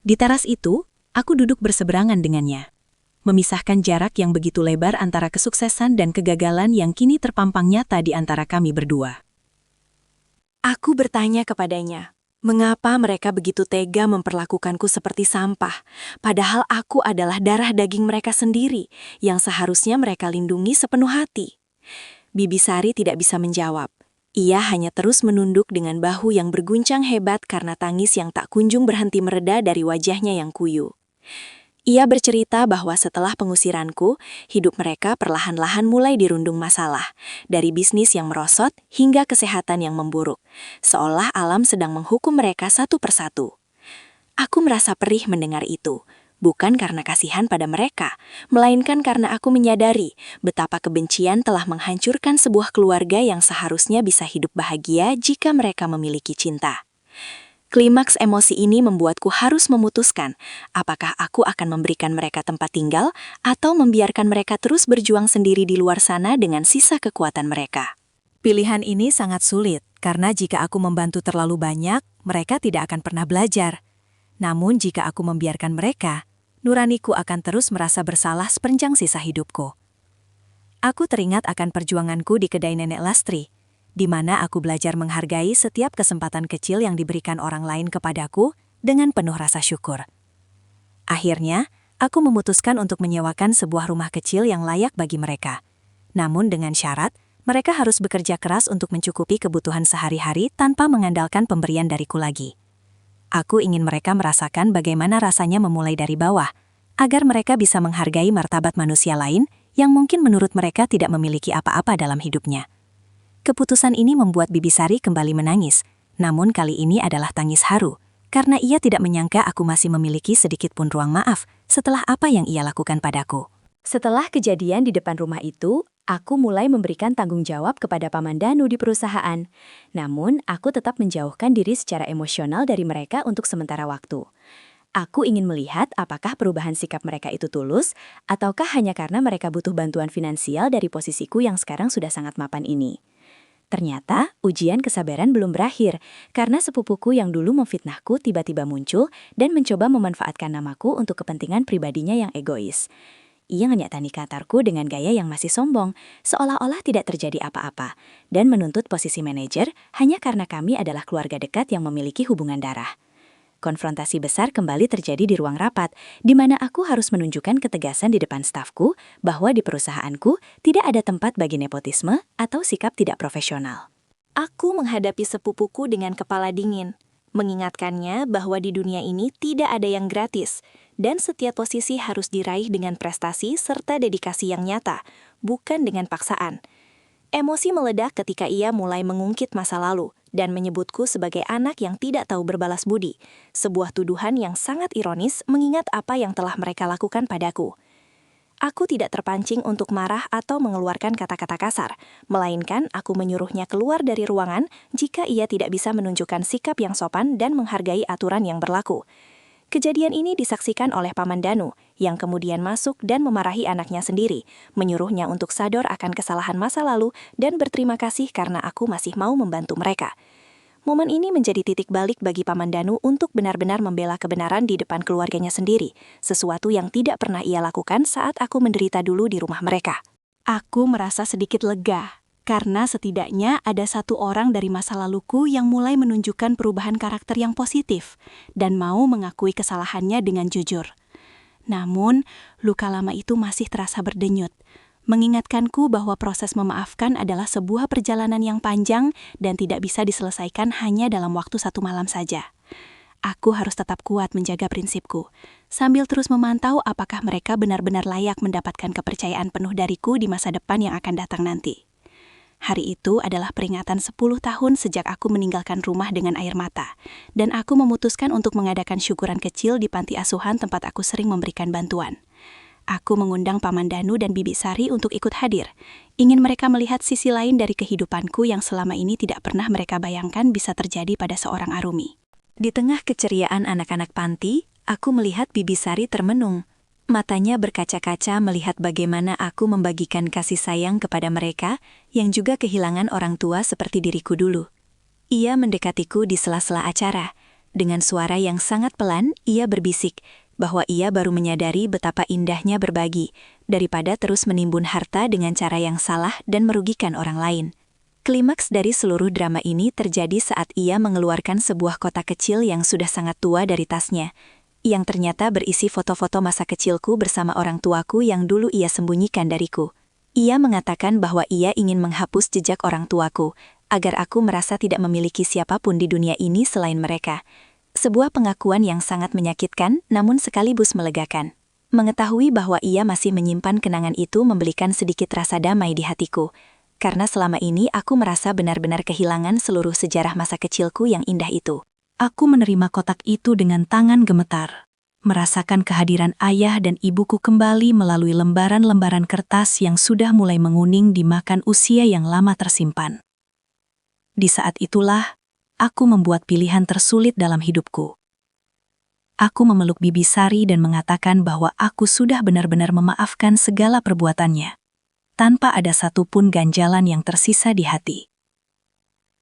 Di teras itu, aku duduk berseberangan dengannya, memisahkan jarak yang begitu lebar antara kesuksesan dan kegagalan yang kini terpampang nyata di antara kami berdua. Aku bertanya kepadanya, mengapa mereka begitu tega memperlakukanku seperti sampah, padahal aku adalah darah daging mereka sendiri yang seharusnya mereka lindungi sepenuh hati. Bibi Sari tidak bisa menjawab. Ia hanya terus menunduk dengan bahu yang berguncang hebat karena tangis yang tak kunjung berhenti mereda dari wajahnya yang kuyu. Ia bercerita bahwa setelah pengusiranku, hidup mereka perlahan-lahan mulai dirundung masalah, dari bisnis yang merosot hingga kesehatan yang memburuk, seolah alam sedang menghukum mereka satu persatu. Aku merasa perih mendengar itu, bukan karena kasihan pada mereka, melainkan karena aku menyadari betapa kebencian telah menghancurkan sebuah keluarga yang seharusnya bisa hidup bahagia jika mereka memiliki cinta. Klimaks emosi ini membuatku harus memutuskan apakah aku akan memberikan mereka tempat tinggal atau membiarkan mereka terus berjuang sendiri di luar sana dengan sisa kekuatan mereka. Pilihan ini sangat sulit, karena jika aku membantu terlalu banyak, mereka tidak akan pernah belajar. Namun jika aku membiarkan mereka, nuraniku akan terus merasa bersalah sepanjang sisa hidupku. Aku teringat akan perjuanganku di kedai Nenek Lastri, di mana aku belajar menghargai setiap kesempatan kecil yang diberikan orang lain kepadaku dengan penuh rasa syukur. Akhirnya, aku memutuskan untuk menyewakan sebuah rumah kecil yang layak bagi mereka. Namun dengan syarat, mereka harus bekerja keras untuk mencukupi kebutuhan sehari-hari tanpa mengandalkan pemberian dariku lagi. Aku ingin mereka merasakan bagaimana rasanya memulai dari bawah, agar mereka bisa menghargai martabat manusia lain yang mungkin menurut mereka tidak memiliki apa-apa dalam hidupnya. Keputusan ini membuat Bibi Sari kembali menangis, namun kali ini adalah tangis haru, karena ia tidak menyangka aku masih memiliki sedikit pun ruang maaf setelah apa yang ia lakukan padaku. Setelah kejadian di depan rumah itu, aku mulai memberikan tanggung jawab kepada Paman Danu di perusahaan. Namun, aku tetap menjauhkan diri secara emosional dari mereka untuk sementara waktu. Aku ingin melihat apakah perubahan sikap mereka itu tulus, ataukah hanya karena mereka butuh bantuan finansial dari posisiku yang sekarang sudah sangat mapan ini. Ternyata, ujian kesabaran belum berakhir, karena sepupuku yang dulu memfitnahku tiba-tiba muncul dan mencoba memanfaatkan namaku untuk kepentingan pribadinya yang egois. Ia menyatani kantorku dengan gaya yang masih sombong, seolah-olah tidak terjadi apa-apa, dan menuntut posisi manajer hanya karena kami adalah keluarga dekat yang memiliki hubungan darah. Konfrontasi besar kembali terjadi di ruang rapat, di mana aku harus menunjukkan ketegasan di depan stafku bahwa di perusahaanku tidak ada tempat bagi nepotisme atau sikap tidak profesional. Aku menghadapi sepupuku dengan kepala dingin, mengingatkannya bahwa di dunia ini tidak ada yang gratis, dan setiap posisi harus diraih dengan prestasi serta dedikasi yang nyata, bukan dengan paksaan. Emosi meledak ketika ia mulai mengungkit masa lalu dan menyebutku sebagai anak yang tidak tahu berbalas budi, sebuah tuduhan yang sangat ironis mengingat apa yang telah mereka lakukan padaku. Aku tidak terpancing untuk marah atau mengeluarkan kata-kata kasar, melainkan aku menyuruhnya keluar dari ruangan jika ia tidak bisa menunjukkan sikap yang sopan dan menghargai aturan yang berlaku. Kejadian ini disaksikan oleh Paman Danu, yang kemudian masuk dan memarahi anaknya sendiri, menyuruhnya untuk sadar akan kesalahan masa lalu dan berterima kasih karena aku masih mau membantu mereka. Momen ini menjadi titik balik bagi Paman Danu untuk benar-benar membela kebenaran di depan keluarganya sendiri, sesuatu yang tidak pernah ia lakukan saat aku menderita dulu di rumah mereka. Aku merasa sedikit lega, karena setidaknya ada satu orang dari masa laluku yang mulai menunjukkan perubahan karakter yang positif dan mau mengakui kesalahannya dengan jujur. Namun, luka lama itu masih terasa berdenyut, mengingatkanku bahwa proses memaafkan adalah sebuah perjalanan yang panjang dan tidak bisa diselesaikan hanya dalam waktu 1 malam saja. Aku harus tetap kuat menjaga prinsipku, sambil terus memantau apakah mereka benar-benar layak mendapatkan kepercayaan penuh dariku di masa depan yang akan datang nanti. Hari itu adalah peringatan 10 tahun sejak aku meninggalkan rumah dengan air mata, dan aku memutuskan untuk mengadakan syukuran kecil di panti asuhan tempat aku sering memberikan bantuan. Aku mengundang Paman Danu dan Bibi Sari untuk ikut hadir. Ingin mereka melihat sisi lain dari kehidupanku yang selama ini tidak pernah mereka bayangkan bisa terjadi pada seorang Arumi. Di tengah keceriaan anak-anak panti, aku melihat Bibi Sari termenung. Matanya berkaca-kaca melihat bagaimana aku membagikan kasih sayang kepada mereka yang juga kehilangan orang tua seperti diriku dulu. Ia mendekatiku di sela-sela acara. Dengan suara yang sangat pelan, ia berbisik bahwa ia baru menyadari betapa indahnya berbagi, daripada terus menimbun harta dengan cara yang salah dan merugikan orang lain. Klimaks dari seluruh drama ini terjadi saat ia mengeluarkan sebuah kotak kecil yang sudah sangat tua dari tasnya, yang ternyata berisi foto-foto masa kecilku bersama orang tuaku yang dulu ia sembunyikan dariku. Ia mengatakan bahwa ia ingin menghapus jejak orang tuaku, agar aku merasa tidak memiliki siapapun di dunia ini selain mereka. Sebuah pengakuan yang sangat menyakitkan, namun sekaligus melegakan. Mengetahui bahwa ia masih menyimpan kenangan itu memberikan sedikit rasa damai di hatiku, karena selama ini aku merasa benar-benar kehilangan seluruh sejarah masa kecilku yang indah itu. Aku menerima kotak itu dengan tangan gemetar, merasakan kehadiran ayah dan ibuku kembali melalui lembaran-lembaran kertas yang sudah mulai menguning dimakan usia yang lama tersimpan. Di saat itulah, aku membuat pilihan tersulit dalam hidupku. Aku memeluk Bibi Sari dan mengatakan bahwa aku sudah benar-benar memaafkan segala perbuatannya, tanpa ada satupun ganjalan yang tersisa di hati.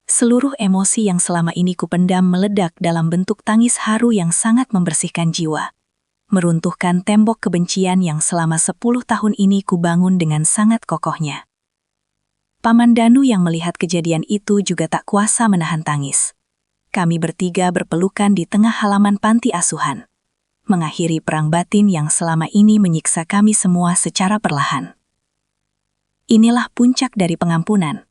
Seluruh emosi yang selama ini kupendam meledak dalam bentuk tangis haru yang sangat membersihkan jiwa, meruntuhkan tembok kebencian yang selama 10 tahun ini kubangun dengan sangat kokohnya. Paman Danu yang melihat kejadian itu juga tak kuasa menahan tangis. Kami bertiga berpelukan di tengah halaman panti asuhan, mengakhiri perang batin yang selama ini menyiksa kami semua secara perlahan. Inilah puncak dari pengampunan,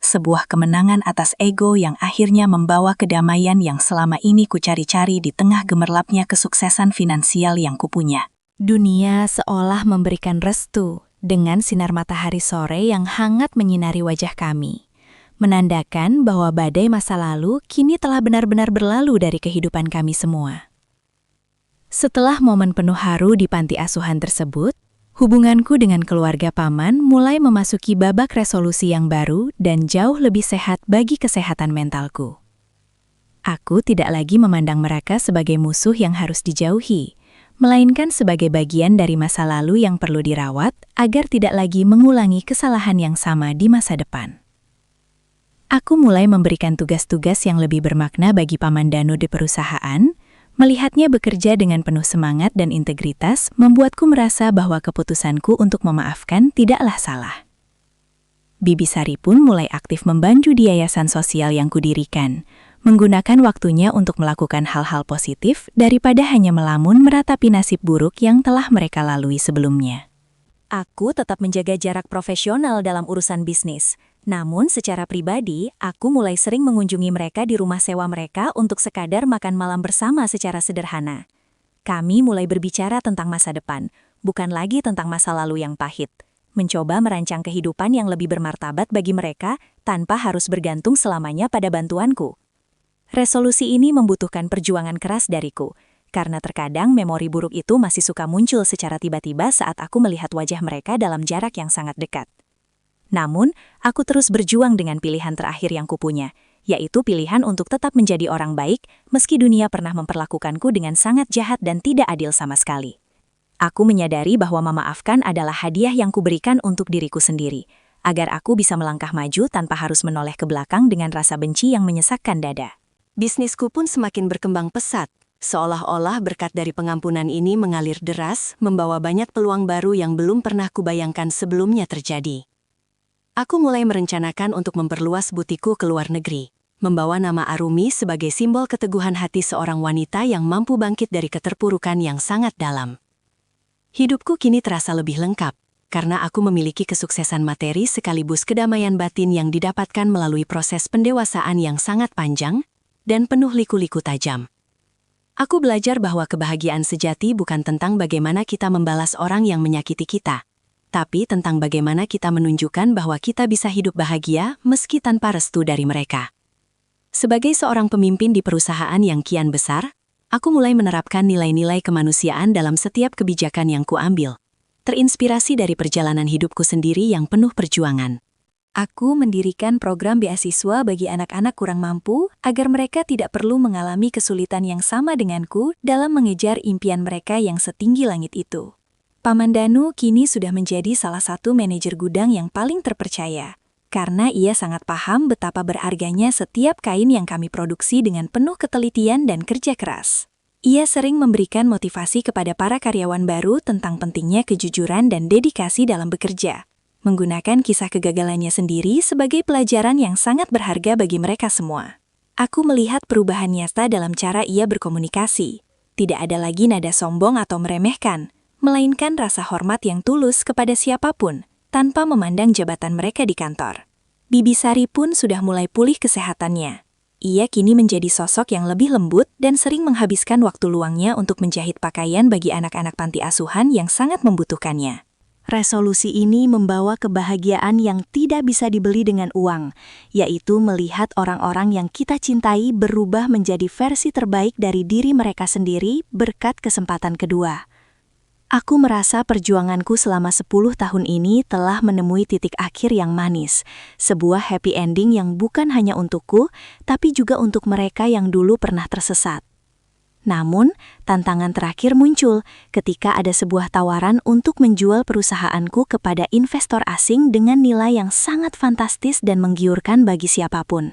sebuah kemenangan atas ego yang akhirnya membawa kedamaian yang selama ini kucari-cari di tengah gemerlapnya kesuksesan finansial yang kupunya. Dunia seolah memberikan restu dengan sinar matahari sore yang hangat menyinari wajah kami, menandakan bahwa badai masa lalu kini telah benar-benar berlalu dari kehidupan kami semua. Setelah momen penuh haru di panti asuhan tersebut, hubunganku dengan keluarga paman mulai memasuki babak resolusi yang baru dan jauh lebih sehat bagi kesehatan mentalku. Aku tidak lagi memandang mereka sebagai musuh yang harus dijauhi, melainkan sebagai bagian dari masa lalu yang perlu dirawat agar tidak lagi mengulangi kesalahan yang sama di masa depan. Aku mulai memberikan tugas-tugas yang lebih bermakna bagi Paman Danu di perusahaan. Melihatnya bekerja dengan penuh semangat dan integritas membuatku merasa bahwa keputusanku untuk memaafkan tidaklah salah. Bibi Sari pun mulai aktif membantu di yayasan sosial yang kudirikan, menggunakan waktunya untuk melakukan hal-hal positif daripada hanya melamun meratapi nasib buruk yang telah mereka lalui sebelumnya. Aku tetap menjaga jarak profesional dalam urusan bisnis. Namun secara pribadi, aku mulai sering mengunjungi mereka di rumah sewa mereka untuk sekadar makan malam bersama secara sederhana. Kami mulai berbicara tentang masa depan, bukan lagi tentang masa lalu yang pahit. Mencoba merancang kehidupan yang lebih bermartabat bagi mereka tanpa harus bergantung selamanya pada bantuanku. Resolusi ini membutuhkan perjuangan keras dariku, karena terkadang memori buruk itu masih suka muncul secara tiba-tiba saat aku melihat wajah mereka dalam jarak yang sangat dekat. Namun, aku terus berjuang dengan pilihan terakhir yang kupunya, yaitu pilihan untuk tetap menjadi orang baik meski dunia pernah memperlakukanku dengan sangat jahat dan tidak adil sama sekali. Aku menyadari bahwa memaafkan adalah hadiah yang kuberikan untuk diriku sendiri, agar aku bisa melangkah maju tanpa harus menoleh ke belakang dengan rasa benci yang menyesakkan dada. Bisnisku pun semakin berkembang pesat, seolah-olah berkat dari pengampunan ini mengalir deras, membawa banyak peluang baru yang belum pernah kubayangkan sebelumnya terjadi. Aku mulai merencanakan untuk memperluas butikku ke luar negeri, membawa nama Arumi sebagai simbol keteguhan hati seorang wanita yang mampu bangkit dari keterpurukan yang sangat dalam. Hidupku kini terasa lebih lengkap, karena aku memiliki kesuksesan materi sekaligus kedamaian batin yang didapatkan melalui proses pendewasaan yang sangat panjang dan penuh liku-liku tajam. Aku belajar bahwa kebahagiaan sejati bukan tentang bagaimana kita membalas orang yang menyakiti kita, tapi tentang bagaimana kita menunjukkan bahwa kita bisa hidup bahagia meski tanpa restu dari mereka. Sebagai seorang pemimpin di perusahaan yang kian besar, aku mulai menerapkan nilai-nilai kemanusiaan dalam setiap kebijakan yang kuambil, terinspirasi dari perjalanan hidupku sendiri yang penuh perjuangan. Aku mendirikan program beasiswa bagi anak-anak kurang mampu agar mereka tidak perlu mengalami kesulitan yang sama denganku dalam mengejar impian mereka yang setinggi langit itu. Paman Danu kini sudah menjadi salah satu manajer gudang yang paling terpercaya, karena ia sangat paham betapa berharganya setiap kain yang kami produksi dengan penuh ketelitian dan kerja keras. Ia sering memberikan motivasi kepada para karyawan baru tentang pentingnya kejujuran dan dedikasi dalam bekerja, menggunakan kisah kegagalannya sendiri sebagai pelajaran yang sangat berharga bagi mereka semua. Aku melihat perubahan nyata dalam cara ia berkomunikasi. Tidak ada lagi nada sombong atau meremehkan, melainkan rasa hormat yang tulus kepada siapapun, tanpa memandang jabatan mereka di kantor. Bibi Sari pun sudah mulai pulih kesehatannya. Ia kini menjadi sosok yang lebih lembut dan sering menghabiskan waktu luangnya untuk menjahit pakaian bagi anak-anak panti asuhan yang sangat membutuhkannya. Resolusi ini membawa kebahagiaan yang tidak bisa dibeli dengan uang, yaitu melihat orang-orang yang kita cintai berubah menjadi versi terbaik dari diri mereka sendiri berkat kesempatan kedua. Aku merasa perjuanganku selama 10 tahun ini telah menemui titik akhir yang manis, sebuah happy ending yang bukan hanya untukku, tapi juga untuk mereka yang dulu pernah tersesat. Namun, tantangan terakhir muncul ketika ada sebuah tawaran untuk menjual perusahaanku kepada investor asing dengan nilai yang sangat fantastis dan menggiurkan bagi siapapun.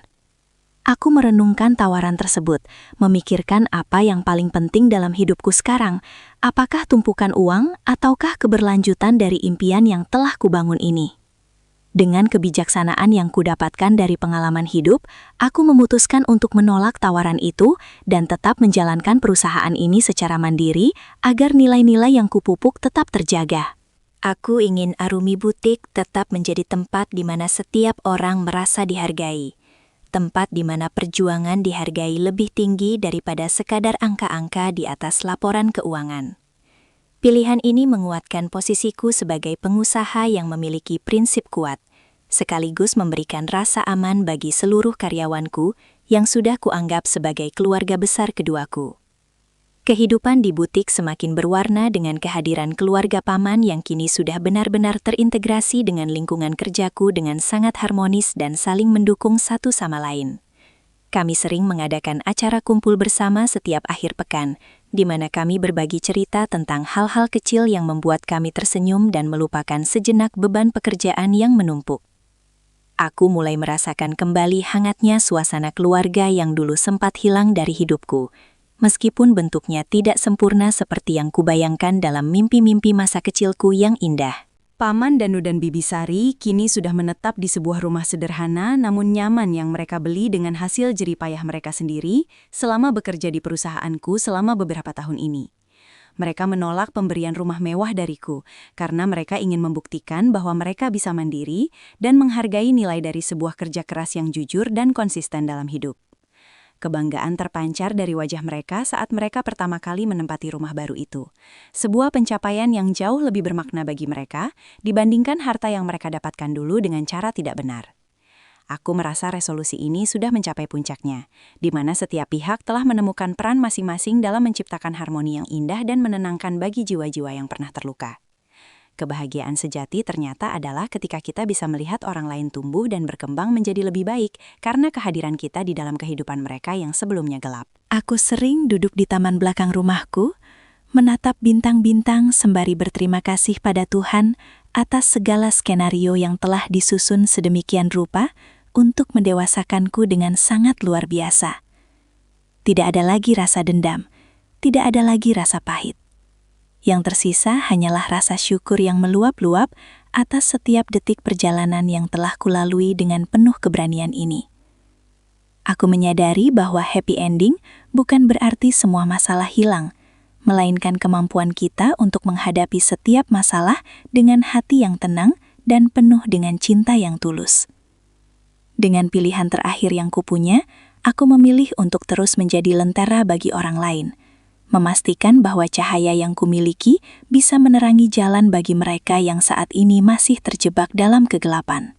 Aku merenungkan tawaran tersebut, memikirkan apa yang paling penting dalam hidupku sekarang, apakah tumpukan uang ataukah keberlanjutan dari impian yang telah kubangun ini. Dengan kebijaksanaan yang kudapatkan dari pengalaman hidup, aku memutuskan untuk menolak tawaran itu dan tetap menjalankan perusahaan ini secara mandiri agar nilai-nilai yang kupupuk tetap terjaga. Aku ingin Arumi Butik tetap menjadi tempat di mana setiap orang merasa dihargai. Tempat di mana perjuangan dihargai lebih tinggi daripada sekadar angka-angka di atas laporan keuangan. Pilihan ini menguatkan posisiku sebagai pengusaha yang memiliki prinsip kuat, sekaligus memberikan rasa aman bagi seluruh karyawanku yang sudah kuanggap sebagai keluarga besar keduaku. Kehidupan di butik semakin berwarna dengan kehadiran keluarga paman yang kini sudah benar-benar terintegrasi dengan lingkungan kerjaku dengan sangat harmonis dan saling mendukung satu sama lain. Kami sering mengadakan acara kumpul bersama setiap akhir pekan, di mana kami berbagi cerita tentang hal-hal kecil yang membuat kami tersenyum dan melupakan sejenak beban pekerjaan yang menumpuk. Aku mulai merasakan kembali hangatnya suasana keluarga yang dulu sempat hilang dari hidupku, meskipun bentuknya tidak sempurna seperti yang kubayangkan dalam mimpi-mimpi masa kecilku yang indah. Paman Danu dan Bibi Sari kini sudah menetap di sebuah rumah sederhana namun nyaman yang mereka beli dengan hasil jerih payah mereka sendiri selama bekerja di perusahaanku selama beberapa tahun ini. Mereka menolak pemberian rumah mewah dariku karena mereka ingin membuktikan bahwa mereka bisa mandiri dan menghargai nilai dari sebuah kerja keras yang jujur dan konsisten dalam hidup. Kebanggaan terpancar dari wajah mereka saat mereka pertama kali menempati rumah baru itu. Sebuah pencapaian yang jauh lebih bermakna bagi mereka dibandingkan harta yang mereka dapatkan dulu dengan cara tidak benar. Aku merasa resolusi ini sudah mencapai puncaknya, di mana setiap pihak telah menemukan peran masing-masing dalam menciptakan harmoni yang indah dan menenangkan bagi jiwa-jiwa yang pernah terluka. Kebahagiaan sejati ternyata adalah ketika kita bisa melihat orang lain tumbuh dan berkembang menjadi lebih baik karena kehadiran kita di dalam kehidupan mereka yang sebelumnya gelap. Aku sering duduk di taman belakang rumahku, menatap bintang-bintang sembari berterima kasih pada Tuhan atas segala skenario yang telah disusun sedemikian rupa untuk mendewasakanku dengan sangat luar biasa. Tidak ada lagi rasa dendam, tidak ada lagi rasa pahit. Yang tersisa hanyalah rasa syukur yang meluap-luap atas setiap detik perjalanan yang telah kulalui dengan penuh keberanian ini. Aku menyadari bahwa happy ending bukan berarti semua masalah hilang, melainkan kemampuan kita untuk menghadapi setiap masalah dengan hati yang tenang dan penuh dengan cinta yang tulus. Dengan pilihan terakhir yang kupunya, aku memilih untuk terus menjadi lentera bagi orang lain, memastikan bahwa cahaya yang kumiliki bisa menerangi jalan bagi mereka yang saat ini masih terjebak dalam kegelapan.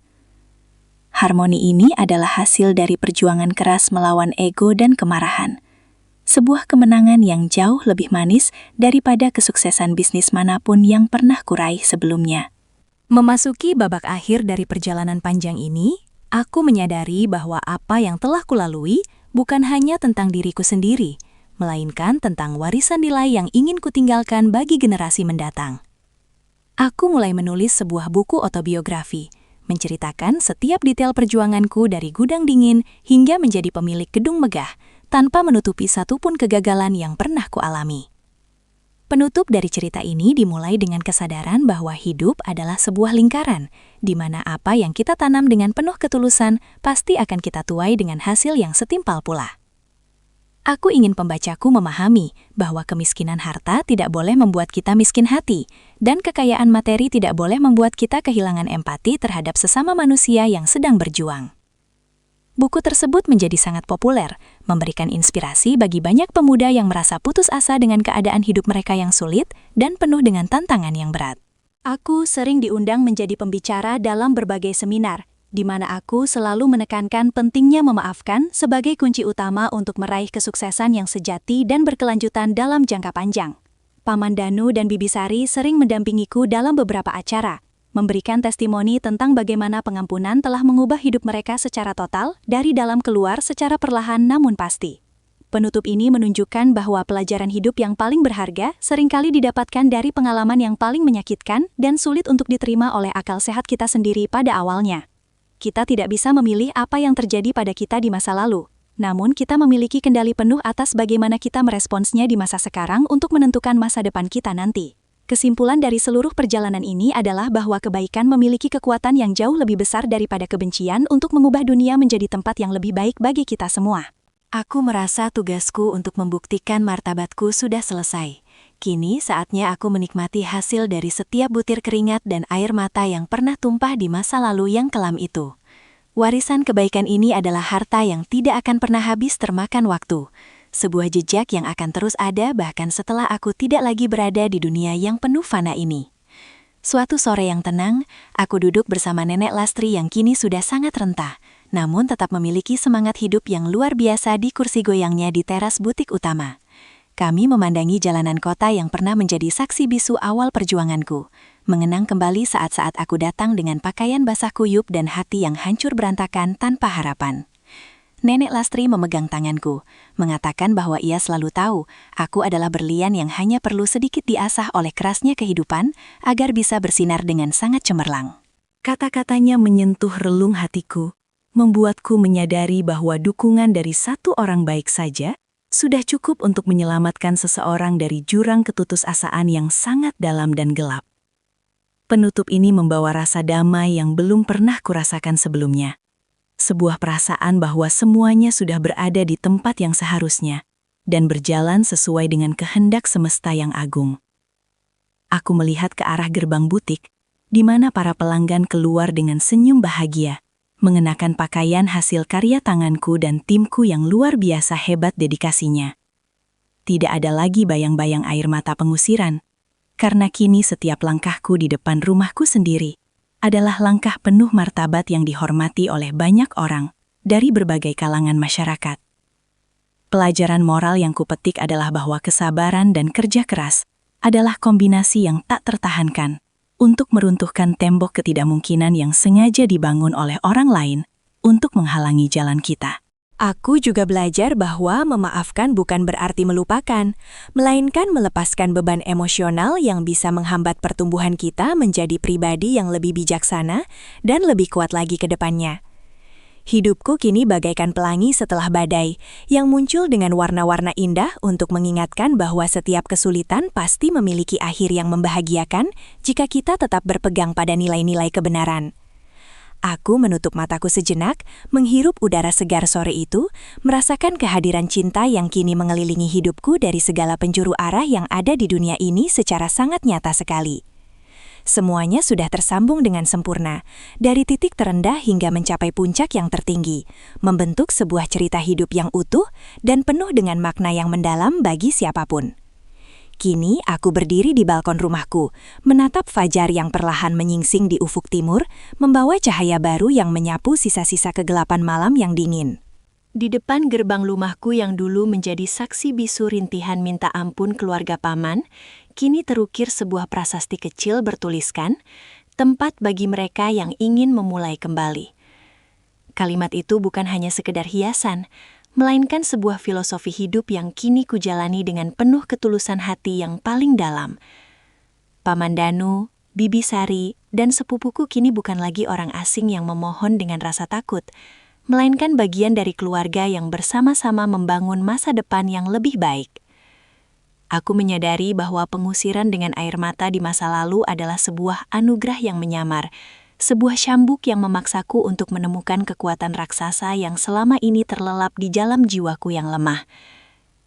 Harmoni ini adalah hasil dari perjuangan keras melawan ego dan kemarahan. Sebuah kemenangan yang jauh lebih manis daripada kesuksesan bisnis manapun yang pernah kuraih sebelumnya. Memasuki babak akhir dari perjalanan panjang ini, aku menyadari bahwa apa yang telah kulalui bukan hanya tentang diriku sendiri, melainkan tentang warisan nilai yang ingin kutinggalkan bagi generasi mendatang. Aku mulai menulis sebuah buku autobiografi, menceritakan setiap detail perjuanganku dari gudang dingin hingga menjadi pemilik gedung megah, tanpa menutupi satupun kegagalan yang pernah kualami. Penutup dari cerita ini dimulai dengan kesadaran bahwa hidup adalah sebuah lingkaran, di mana apa yang kita tanam dengan penuh ketulusan pasti akan kita tuai dengan hasil yang setimpal pula. Aku ingin pembacaku memahami bahwa kemiskinan harta tidak boleh membuat kita miskin hati, dan kekayaan materi tidak boleh membuat kita kehilangan empati terhadap sesama manusia yang sedang berjuang. Buku tersebut menjadi sangat populer, memberikan inspirasi bagi banyak pemuda yang merasa putus asa dengan keadaan hidup mereka yang sulit dan penuh dengan tantangan yang berat. Aku sering diundang menjadi pembicara dalam berbagai seminar, di mana aku selalu menekankan pentingnya memaafkan sebagai kunci utama untuk meraih kesuksesan yang sejati dan berkelanjutan dalam jangka panjang. Paman Danu dan Bibi Sari sering mendampingiku dalam beberapa acara, memberikan testimoni tentang bagaimana pengampunan telah mengubah hidup mereka secara total dari dalam keluar secara perlahan namun pasti. Penutup ini menunjukkan bahwa pelajaran hidup yang paling berharga seringkali didapatkan dari pengalaman yang paling menyakitkan dan sulit untuk diterima oleh akal sehat kita sendiri pada awalnya. Kita tidak bisa memilih apa yang terjadi pada kita di masa lalu, namun kita memiliki kendali penuh atas bagaimana kita meresponsnya di masa sekarang untuk menentukan masa depan kita nanti. Kesimpulan dari seluruh perjalanan ini adalah bahwa kebaikan memiliki kekuatan yang jauh lebih besar daripada kebencian untuk mengubah dunia menjadi tempat yang lebih baik bagi kita semua. Aku merasa tugasku untuk membuktikan martabatku sudah selesai. Kini saatnya aku menikmati hasil dari setiap butir keringat dan air mata yang pernah tumpah di masa lalu yang kelam itu. Warisan kebaikan ini adalah harta yang tidak akan pernah habis termakan waktu. Sebuah jejak yang akan terus ada bahkan setelah aku tidak lagi berada di dunia yang penuh fana ini. Suatu sore yang tenang, aku duduk bersama Nenek Lastri yang kini sudah sangat renta, namun tetap memiliki semangat hidup yang luar biasa di kursi goyangnya di teras butik utama. Kami memandangi jalanan kota yang pernah menjadi saksi bisu awal perjuanganku, mengenang kembali saat-saat aku datang dengan pakaian basah kuyup dan hati yang hancur berantakan tanpa harapan. Nenek Lastri memegang tanganku, mengatakan bahwa ia selalu tahu aku adalah berlian yang hanya perlu sedikit diasah oleh kerasnya kehidupan agar bisa bersinar dengan sangat cemerlang. Kata-katanya menyentuh relung hatiku, membuatku menyadari bahwa dukungan dari satu orang baik saja sudah cukup untuk menyelamatkan seseorang dari jurang keputusasaan yang sangat dalam dan gelap. Penutup ini membawa rasa damai yang belum pernah kurasakan sebelumnya. Sebuah perasaan bahwa semuanya sudah berada di tempat yang seharusnya dan berjalan sesuai dengan kehendak semesta yang agung. Aku melihat ke arah gerbang butik, di mana para pelanggan keluar dengan senyum bahagia, mengenakan pakaian hasil karya tanganku dan timku yang luar biasa hebat dedikasinya. Tidak ada lagi bayang-bayang air mata pengusiran, karena kini setiap langkahku di depan rumahku sendiri adalah langkah penuh martabat yang dihormati oleh banyak orang dari berbagai kalangan masyarakat. Pelajaran moral yang kupetik adalah bahwa kesabaran dan kerja keras adalah kombinasi yang tak tertahankan untuk meruntuhkan tembok ketidakmungkinan yang sengaja dibangun oleh orang lain untuk menghalangi jalan kita. Aku juga belajar bahwa memaafkan bukan berarti melupakan, melainkan melepaskan beban emosional yang bisa menghambat pertumbuhan kita menjadi pribadi yang lebih bijaksana dan lebih kuat lagi ke depannya. Hidupku kini bagaikan pelangi setelah badai, yang muncul dengan warna-warna indah untuk mengingatkan bahwa setiap kesulitan pasti memiliki akhir yang membahagiakan jika kita tetap berpegang pada nilai-nilai kebenaran. Aku menutup mataku sejenak, menghirup udara segar sore itu, merasakan kehadiran cinta yang kini mengelilingi hidupku dari segala penjuru arah yang ada di dunia ini secara sangat nyata sekali. Semuanya sudah tersambung dengan sempurna, dari titik terendah hingga mencapai puncak yang tertinggi, membentuk sebuah cerita hidup yang utuh dan penuh dengan makna yang mendalam bagi siapapun. Kini aku berdiri di balkon rumahku, menatap fajar yang perlahan menyingsing di ufuk timur, membawa cahaya baru yang menyapu sisa-sisa kegelapan malam yang dingin. Di depan gerbang rumahku yang dulu menjadi saksi bisu rintihan minta ampun keluarga paman, kini terukir sebuah prasasti kecil bertuliskan, tempat bagi mereka yang ingin memulai kembali. Kalimat itu bukan hanya sekedar hiasan, melainkan sebuah filosofi hidup yang kini kujalani dengan penuh ketulusan hati yang paling dalam. Paman Danu, Bibi Sari, dan sepupuku kini bukan lagi orang asing yang memohon dengan rasa takut, melainkan bagian dari keluarga yang bersama-sama membangun masa depan yang lebih baik. Aku menyadari bahwa pengusiran dengan air mata di masa lalu adalah sebuah anugerah yang menyamar, sebuah cambuk yang memaksaku untuk menemukan kekuatan raksasa yang selama ini terlelap di dalam jiwaku yang lemah.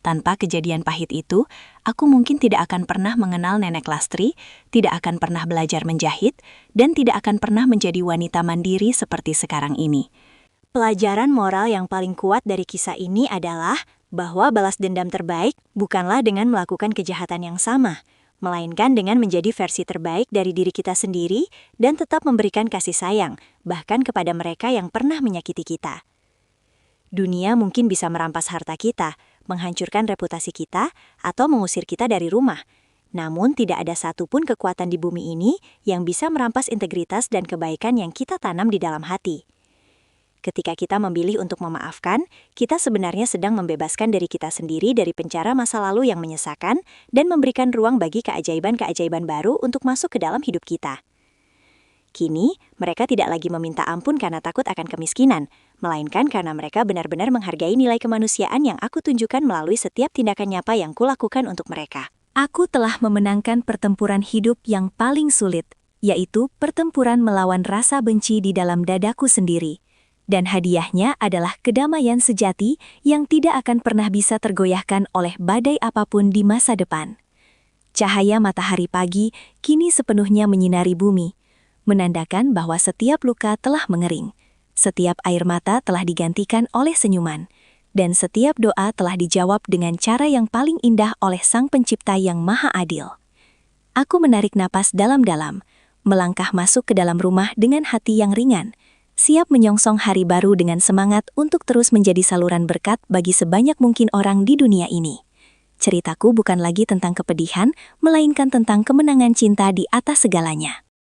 Tanpa kejadian pahit itu, aku mungkin tidak akan pernah mengenal Nenek Lastri, tidak akan pernah belajar menjahit, dan tidak akan pernah menjadi wanita mandiri seperti sekarang ini. Pelajaran moral yang paling kuat dari kisah ini adalah bahwa balas dendam terbaik bukanlah dengan melakukan kejahatan yang sama, melainkan dengan menjadi versi terbaik dari diri kita sendiri dan tetap memberikan kasih sayang, bahkan kepada mereka yang pernah menyakiti kita. Dunia mungkin bisa merampas harta kita, menghancurkan reputasi kita, atau mengusir kita dari rumah. Namun tidak ada satupun kekuatan di bumi ini yang bisa merampas integritas dan kebaikan yang kita tanam di dalam hati. Ketika kita memilih untuk memaafkan, kita sebenarnya sedang membebaskan diri kita sendiri dari penjara masa lalu yang menyesakan dan memberikan ruang bagi keajaiban-keajaiban baru untuk masuk ke dalam hidup kita. Kini, mereka tidak lagi meminta ampun karena takut akan kemiskinan, melainkan karena mereka benar-benar menghargai nilai kemanusiaan yang aku tunjukkan melalui setiap tindakan nyata yang kulakukan untuk mereka. Aku telah memenangkan pertempuran hidup yang paling sulit, yaitu pertempuran melawan rasa benci di dalam dadaku sendiri. Dan hadiahnya adalah kedamaian sejati yang tidak akan pernah bisa tergoyahkan oleh badai apapun di masa depan. Cahaya matahari pagi kini sepenuhnya menyinari bumi, menandakan bahwa setiap luka telah mengering, setiap air mata telah digantikan oleh senyuman, dan setiap doa telah dijawab dengan cara yang paling indah oleh Sang Pencipta yang Maha Adil. Aku menarik napas dalam-dalam, melangkah masuk ke dalam rumah dengan hati yang ringan, siap menyongsong hari baru dengan semangat untuk terus menjadi saluran berkat bagi sebanyak mungkin orang di dunia ini. Ceritaku bukan lagi tentang kepedihan, melainkan tentang kemenangan cinta di atas segalanya.